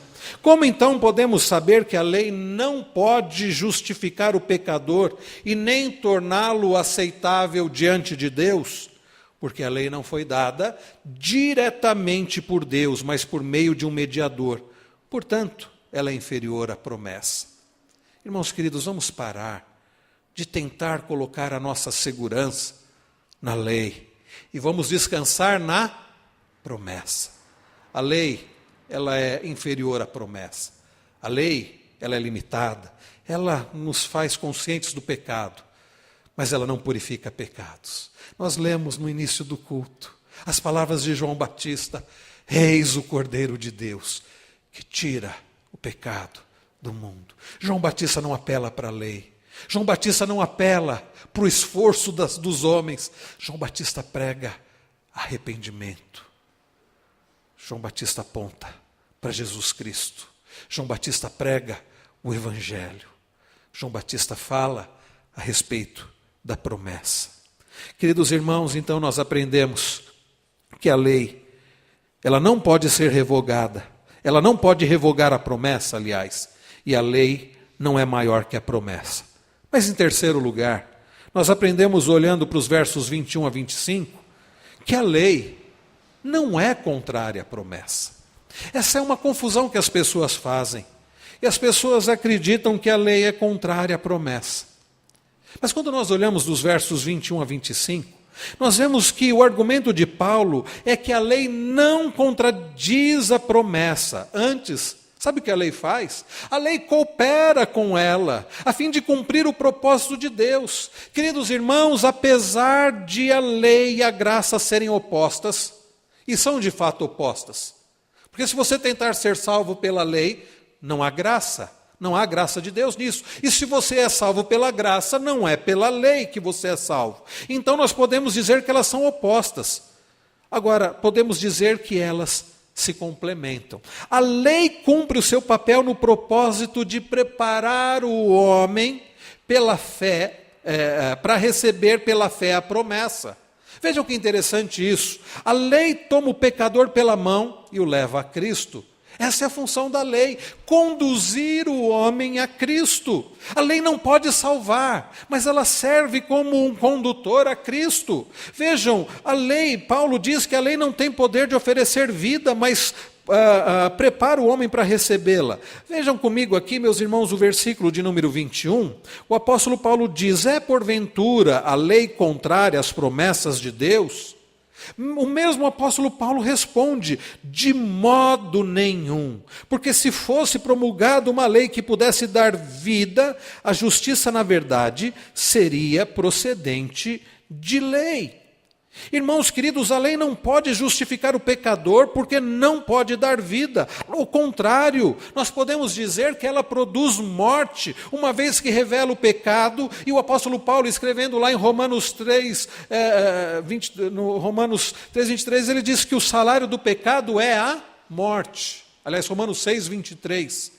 Como então podemos saber que a lei não pode justificar o pecador e nem torná-lo aceitável diante de Deus? Porque a lei não foi dada diretamente por Deus, mas por meio de um mediador. Portanto, ela é inferior à promessa. Irmãos queridos, vamos parar de tentar colocar a nossa segurança na lei e vamos descansar na promessa. A lei, ela é inferior à promessa. A lei, ela é limitada. Ela nos faz conscientes do pecado, mas ela não purifica pecados. Nós lemos no início do culto as palavras de João Batista, eis o Cordeiro de Deus, que tira o pecado do mundo. João Batista não apela para a lei. João Batista não apela para o esforço dos homens. João Batista prega arrependimento. João Batista aponta para Jesus Cristo. João Batista prega o Evangelho. João Batista fala a respeito da promessa. Queridos irmãos, então nós aprendemos que a lei, ela não pode ser revogada, ela não pode revogar a promessa, aliás, e a lei não é maior que a promessa. Mas em terceiro lugar, nós aprendemos olhando para os versos 21 a 25, que a lei não é contrária à promessa. Essa é uma confusão que as pessoas fazem. E as pessoas acreditam que a lei é contrária à promessa. Mas quando nós olhamos dos versos 21 a 25, nós vemos que o argumento de Paulo é que a lei não contradiz a promessa. Antes, sabe o que a lei faz? A lei coopera com ela, a fim de cumprir o propósito de Deus. Queridos irmãos, apesar de a lei e a graça serem opostas, e são de fato opostas, porque se você tentar ser salvo pela lei, não há graça. Não há graça de Deus nisso. E se você é salvo pela graça, não é pela lei que você é salvo. Então nós podemos dizer que elas são opostas. Agora, podemos dizer que elas se complementam. A lei cumpre o seu papel no propósito de preparar o homem pela fé, para receber pela fé a promessa. Vejam que interessante isso. A lei toma o pecador pela mão e o leva a Cristo. Essa é a função da lei, conduzir o homem a Cristo. A lei não pode salvar, mas ela serve como um condutor a Cristo. Vejam, a lei, Paulo diz que a lei não tem poder de oferecer vida, mas prepara o homem para recebê-la. Vejam comigo aqui, meus irmãos, o versículo de número 21. O apóstolo Paulo diz: é porventura a lei contrária às promessas de Deus? O mesmo apóstolo Paulo responde: de modo nenhum, porque se fosse promulgada uma lei que pudesse dar vida, a justiça, na verdade, seria procedente de lei. Irmãos queridos, a lei não pode justificar o pecador porque não pode dar vida. Ao contrário, nós podemos dizer que ela produz morte, uma vez que revela o pecado. E o apóstolo Paulo, escrevendo lá em Romanos 3, no Romanos 3, 23, ele diz que o salário do pecado é a morte. Aliás, Romanos 6, 23.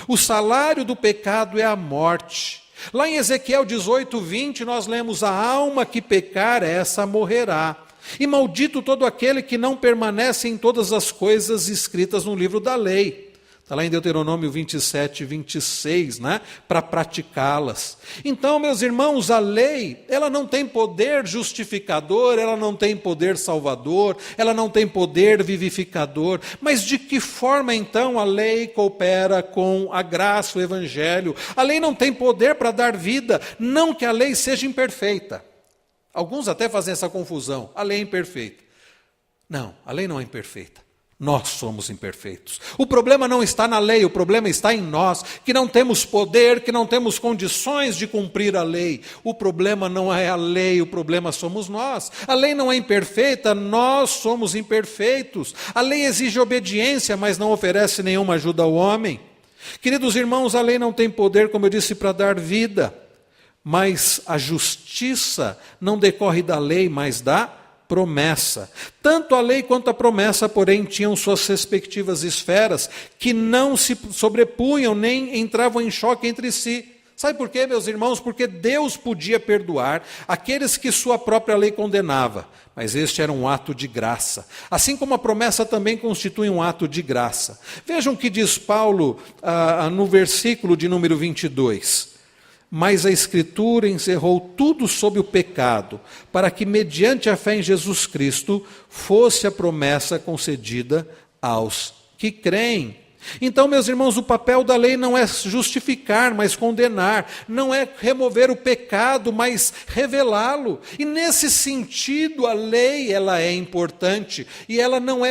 O salário do pecado é a morte. Lá em Ezequiel 18, 20, nós lemos: a alma que pecar, essa morrerá. E maldito todo aquele que não permanece em todas as coisas escritas no livro da lei. Está lá em Deuteronômio 27, 26, né? Para praticá-las. Então, meus irmãos, a lei, ela não tem poder justificador, ela não tem poder salvador, ela não tem poder vivificador. Mas de que forma, então, a lei coopera com a graça, o evangelho? A lei não tem poder para dar vida, não que a lei seja imperfeita. Alguns até fazem essa confusão: a lei é imperfeita. Não, a lei não é imperfeita. Nós somos imperfeitos. O problema não está na lei, o problema está em nós, que não temos poder, que não temos condições de cumprir a lei. O problema não é a lei, o problema somos nós. A lei não é imperfeita, nós somos imperfeitos. A lei exige obediência, mas não oferece nenhuma ajuda ao homem. Queridos irmãos, a lei não tem poder, como eu disse, para dar vida. Mas a justiça não decorre da lei, mas da promessa. Tanto a lei quanto a promessa, porém, tinham suas respectivas esferas, que não se sobrepunham nem entravam em choque entre si. Sabe por quê, meus irmãos? Porque Deus podia perdoar aqueles que sua própria lei condenava, mas este era um ato de graça. Assim como a promessa também constitui um ato de graça. Vejam o que diz Paulo no versículo de número 22. Mas a Escritura encerrou tudo sob o pecado, para que, mediante a fé em Jesus Cristo, fosse a promessa concedida aos que creem. Então, meus irmãos, o papel da lei não é justificar, mas condenar. Não é remover o pecado, mas revelá-lo. E nesse sentido, a lei ela é importante. E ela não é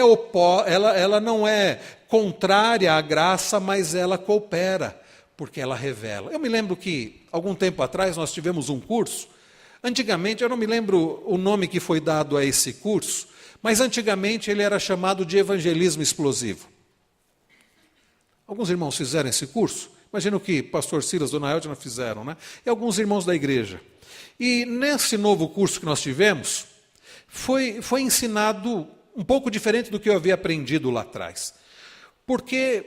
ela não é contrária à graça, mas ela coopera, porque ela revela. Eu me lembro que, algum tempo atrás, nós tivemos um curso. Antigamente, eu não me lembro o nome que foi dado a esse curso, mas antigamente ele era chamado de evangelismo explosivo. Alguns irmãos fizeram esse curso. Imagino que pastor Silas e dona Eldina fizeram, né? E alguns irmãos da igreja. E nesse novo curso que nós tivemos, foi ensinado um pouco diferente do que eu havia aprendido lá atrás. Porque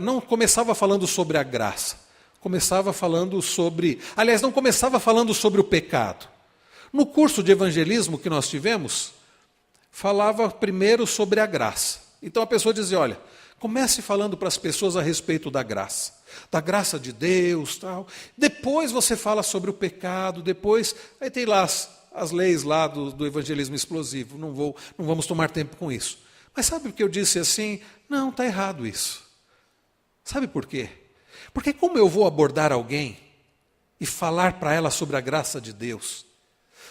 não começava falando sobre a graça, começava falando sobre... Aliás, não começava falando sobre o pecado. No curso de evangelismo que nós tivemos, falava primeiro sobre a graça. Então a pessoa dizia: olha, comece falando para as pessoas a respeito da graça de Deus, tal. Depois você fala sobre o pecado, depois... Aí tem lá as leis lá do evangelismo explosivo, não vamos tomar tempo com isso. Mas sabe o que eu disse assim? Não, está errado isso. Sabe por quê? Porque como eu vou abordar alguém e falar para ela sobre a graça de Deus,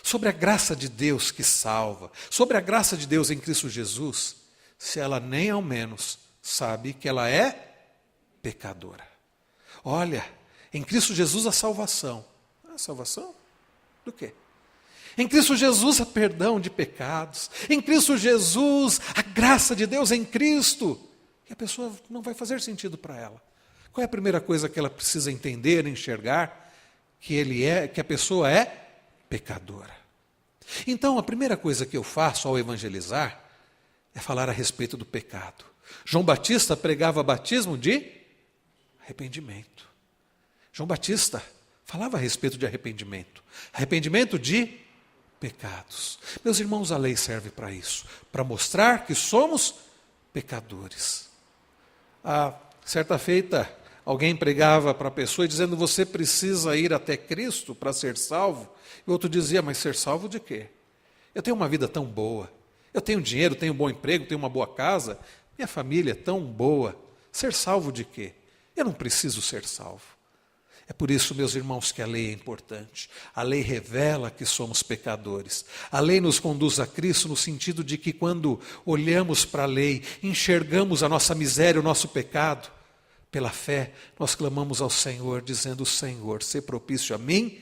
sobre a graça de Deus que salva, sobre a graça de Deus em Cristo Jesus, se ela nem ao menos sabe que ela é pecadora? Olha, em Cristo Jesus a salvação. A salvação? Do quê? Em Cristo Jesus há perdão de pecados. Em Cristo Jesus, a graça de Deus em Cristo. E a pessoa não vai fazer sentido para ela. Qual é a primeira coisa que ela precisa entender, enxergar? Que a pessoa é pecadora. Então, a primeira coisa que eu faço ao evangelizar é falar a respeito do pecado. João Batista pregava batismo de arrependimento. João Batista falava a respeito de arrependimento. Arrependimento de pecados. Meus irmãos, a lei serve para isso, para mostrar que somos pecadores. Certa feita, alguém pregava para a pessoa dizendo: você precisa ir até Cristo para ser salvo. E o outro dizia: mas ser salvo de quê? Eu tenho uma vida tão boa, eu tenho dinheiro, tenho um bom emprego, tenho uma boa casa, minha família é tão boa. Ser salvo de quê? Eu não preciso ser salvo. É por isso, meus irmãos, que a lei é importante. A lei revela que somos pecadores. A lei nos conduz a Cristo no sentido de que quando olhamos para a lei, enxergamos a nossa miséria, o nosso pecado, pela fé, nós clamamos ao Senhor, dizendo: Senhor, sê propício a mim,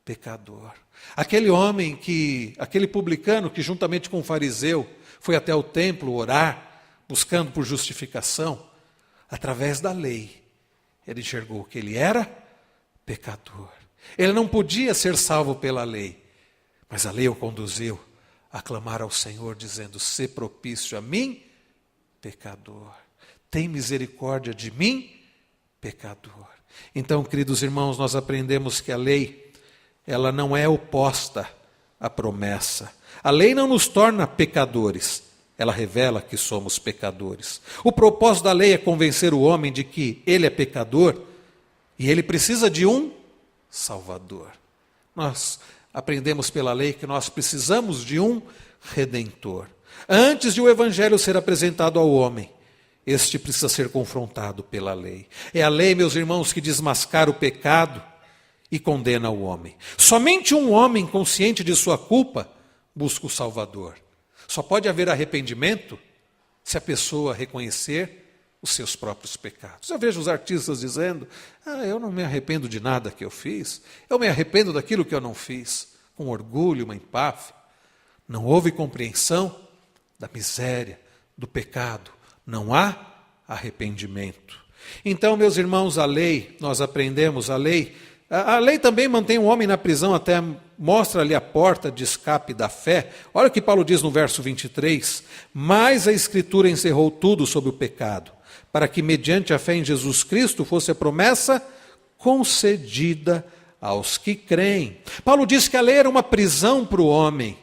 pecador. Aquele publicano que juntamente com o fariseu foi até o templo orar, buscando por justificação, através da lei, ele enxergou que ele era pecador. Ele não podia ser salvo pela lei, mas a lei o conduziu a clamar ao Senhor, dizendo: sê propício a mim, pecador. Tem misericórdia de mim, pecador. Então, queridos irmãos, nós aprendemos que a lei, ela não é oposta à promessa. A lei não nos torna pecadores, ela revela que somos pecadores. O propósito da lei é convencer o homem de que ele é pecador e ele precisa de um Salvador. Nós aprendemos pela lei que nós precisamos de um Redentor. Antes de o Evangelho ser apresentado ao homem, este precisa ser confrontado pela lei. É a lei, meus irmãos, que desmascara o pecado e condena o homem. Somente um homem consciente de sua culpa busca o Salvador. Só pode haver arrependimento se a pessoa reconhecer os seus próprios pecados. Eu vejo os artistas dizendo: eu não me arrependo de nada que eu fiz, eu me arrependo daquilo que eu não fiz, com orgulho, uma empáfia. Não houve compreensão da miséria, do pecado, não há arrependimento. Então, meus irmãos, a lei, nós aprendemos, a lei também mantém o homem na prisão, até mostra-lhe a porta de escape da fé. Olha o que Paulo diz no verso 23, mas a Escritura encerrou tudo sobre o pecado, para que mediante a fé em Jesus Cristo fosse a promessa concedida aos que creem. Paulo diz que a lei era uma prisão para o homem.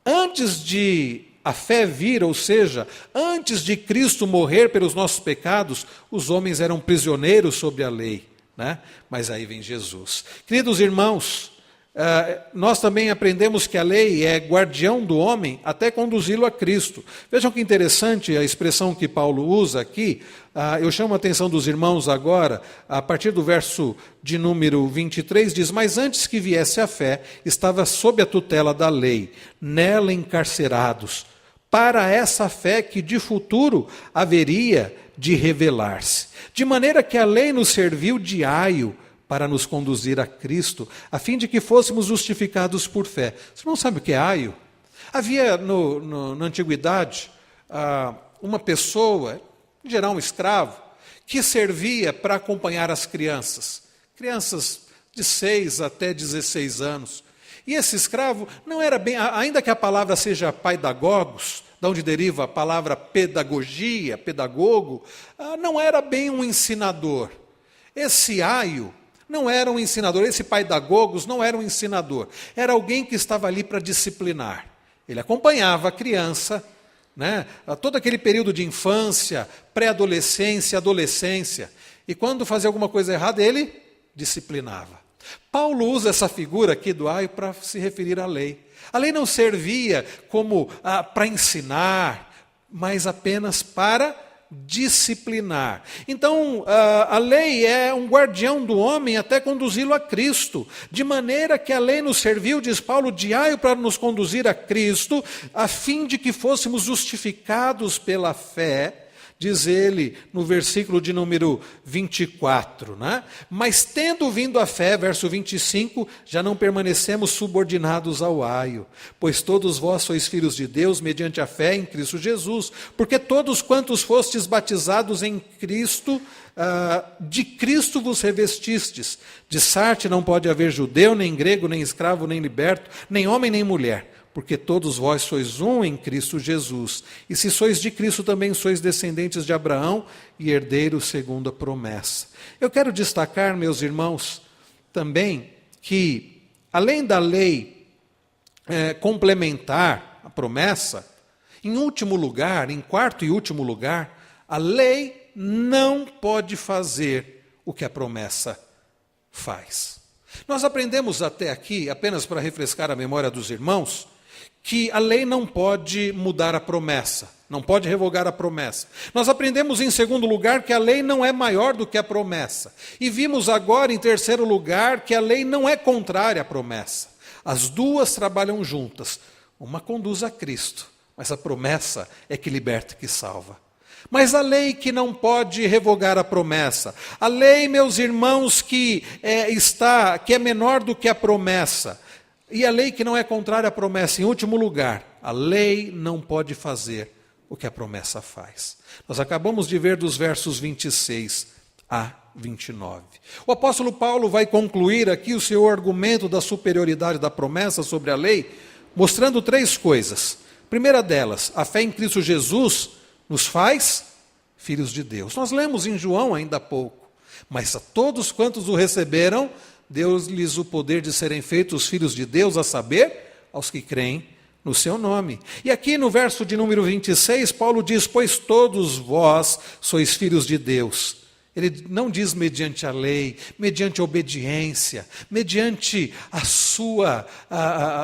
Antes de a fé vir, ou seja, antes de Cristo morrer pelos nossos pecados, os homens eram prisioneiros sobre a lei, né? Mas aí vem Jesus. Queridos irmãos, nós também aprendemos que a lei é guardião do homem até conduzi-lo a Cristo. Vejam que interessante a expressão que Paulo usa aqui. Eu chamo a atenção dos irmãos agora, a partir do verso de número 23, diz: mas antes que viesse a fé, estava sob a tutela da lei, nela encarcerados, para essa fé que de futuro haveria de revelar-se. De maneira que a lei nos serviu de aio para nos conduzir a Cristo, a fim de que fôssemos justificados por fé. Você não sabe o que é aio? Havia na antiguidade uma pessoa, em geral um escravo, que servia para acompanhar as crianças de 6 até 16 anos. E esse escravo não era bem, ainda que a palavra seja paidagogos, de onde deriva a palavra pedagogia, pedagogo, não era bem um ensinador. Esse aio não era um ensinador, esse paidagogos não era um ensinador, era alguém que estava ali para disciplinar. Ele acompanhava a criança, né, todo aquele período de infância, pré-adolescência, adolescência, e quando fazia alguma coisa errada, ele disciplinava. Paulo usa essa figura aqui do aio para se referir à lei. A lei não servia como para ensinar, mas apenas para disciplinar. Então, a lei é um guardião do homem até conduzi-lo a Cristo, de maneira que a lei nos serviu, diz Paulo, de aio para nos conduzir a Cristo, a fim de que fôssemos justificados pela fé, diz ele no versículo de número 24, né? Mas tendo vindo a fé, verso 25, já não permanecemos subordinados ao aio, pois todos vós sois filhos de Deus mediante a fé em Cristo Jesus, porque todos quantos fostes batizados em Cristo, de Cristo vos revestistes. De Sarte não pode haver judeu, nem grego, nem escravo, nem liberto, nem homem, nem mulher, porque todos vós sois um em Cristo Jesus. E se sois de Cristo, também sois descendentes de Abraão e herdeiros segundo a promessa. Eu quero destacar, meus irmãos, também que, além da lei complementar a promessa, em último lugar, em quarto e último lugar, a lei não pode fazer o que a promessa faz. Nós aprendemos até aqui, apenas para refrescar a memória dos irmãos, que a lei não pode mudar a promessa, não pode revogar a promessa. Nós aprendemos, em segundo lugar, que a lei não é maior do que a promessa. E vimos agora, em terceiro lugar, que a lei não é contrária à promessa. As duas trabalham juntas. Uma conduz a Cristo, mas a promessa é que liberta e que salva. Mas a lei que não pode revogar a promessa, a lei, meus irmãos, que é menor do que a promessa, e a lei que não é contrária à promessa, em último lugar, a lei não pode fazer o que a promessa faz. Nós acabamos de ver dos versos 26 a 29. O apóstolo Paulo vai concluir aqui o seu argumento da superioridade da promessa sobre a lei, mostrando três coisas. Primeira delas, a fé em Cristo Jesus nos faz filhos de Deus. Nós lemos em João ainda há pouco. Mas a todos quantos o receberam, deu-lhes o poder de serem feitos filhos de Deus, a saber, aos que creem no seu nome. E aqui no verso de número 26, Paulo diz, pois todos vós sois filhos de Deus. Ele não diz mediante a lei, mediante a obediência, mediante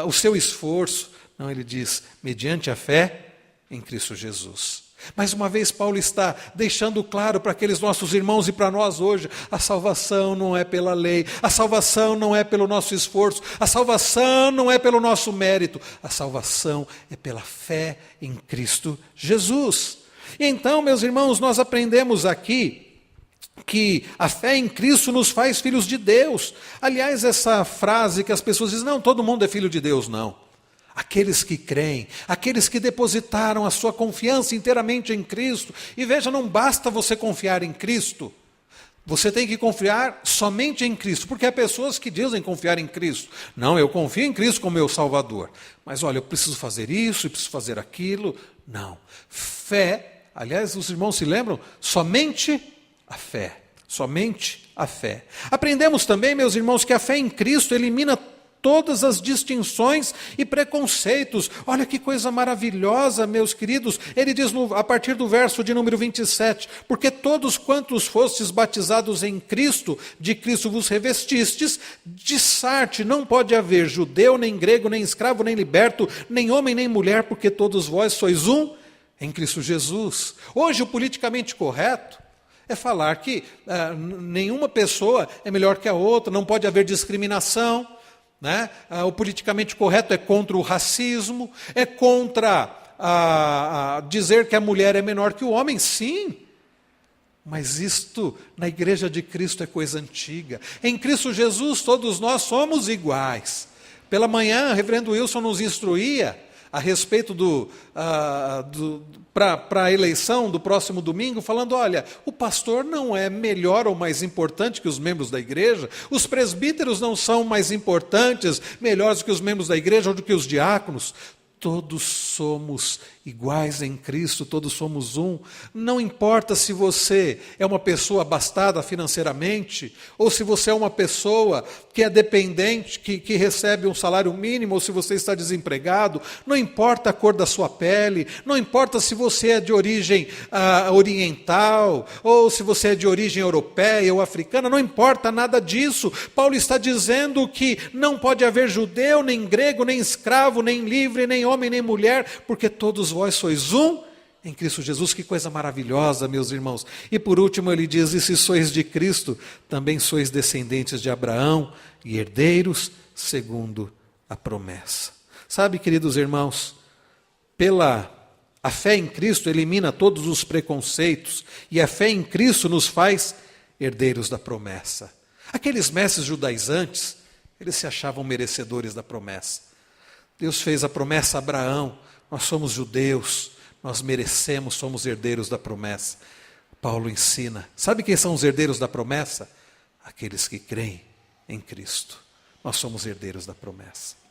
o seu esforço. Não, ele diz, mediante a fé em Cristo Jesus. Mais uma vez, Paulo está deixando claro para aqueles nossos irmãos e para nós hoje, a salvação não é pela lei, a salvação não é pelo nosso esforço, a salvação não é pelo nosso mérito, a salvação é pela fé em Cristo Jesus. E então, meus irmãos, nós aprendemos aqui que a fé em Cristo nos faz filhos de Deus. Aliás, essa frase que as pessoas dizem, não, todo mundo é filho de Deus, não. Aqueles que creem, aqueles que depositaram a sua confiança inteiramente em Cristo. E veja, não basta você confiar em Cristo, você tem que confiar somente em Cristo, porque há pessoas que dizem confiar em Cristo. Não, eu confio em Cristo como meu Salvador, mas olha, eu preciso fazer isso, eu preciso fazer aquilo. Não, fé, aliás, os irmãos se lembram? Somente a fé, somente a fé. Aprendemos também, meus irmãos, que a fé em Cristo elimina todas as distinções e preconceitos. Olha que coisa maravilhosa, meus queridos. Ele diz a partir do verso de número 27, porque todos quantos fostes batizados em Cristo, de Cristo vos revestistes, de Sarte não pode haver judeu, nem grego, nem escravo, nem liberto, nem homem, nem mulher, porque todos vós sois um em Cristo Jesus. Hoje o politicamente correto é falar que nenhuma pessoa é melhor que a outra, não pode haver discriminação. Né? O politicamente correto é contra o racismo, é contra dizer que a mulher é menor que o homem, sim. Mas isto, na igreja de Cristo, é coisa antiga. Em Cristo Jesus, todos nós somos iguais. Pela manhã, o reverendo Wilson nos instruía a respeito para a eleição do próximo domingo, falando, olha, o pastor não é melhor ou mais importante que os membros da igreja, os presbíteros não são mais importantes, melhores do que os membros da igreja ou do que os diáconos. Todos somos iguais em Cristo, todos somos um. Não importa se você é uma pessoa abastada financeiramente, ou se você é uma pessoa que é dependente, que recebe um salário mínimo, ou se você está desempregado, não importa a cor da sua pele, não importa se você é de origem oriental, ou se você é de origem europeia ou africana, não importa nada disso. Paulo está dizendo que não pode haver judeu, nem grego, nem escravo, nem livre, nem homem, nem mulher, porque todos vós sois um em Cristo Jesus. Que coisa maravilhosa, meus irmãos. E por último ele diz, e se sois de Cristo, também sois descendentes de Abraão e herdeiros segundo a promessa. Sabe, queridos irmãos, a fé em Cristo elimina todos os preconceitos, e a fé em Cristo nos faz herdeiros da promessa. Aqueles mestres judaizantes, eles se achavam merecedores da promessa. Deus fez a promessa a Abraão, nós somos judeus, nós merecemos, somos herdeiros da promessa. Paulo ensina, sabe quem são os herdeiros da promessa? Aqueles que creem em Cristo. Nós somos herdeiros da promessa.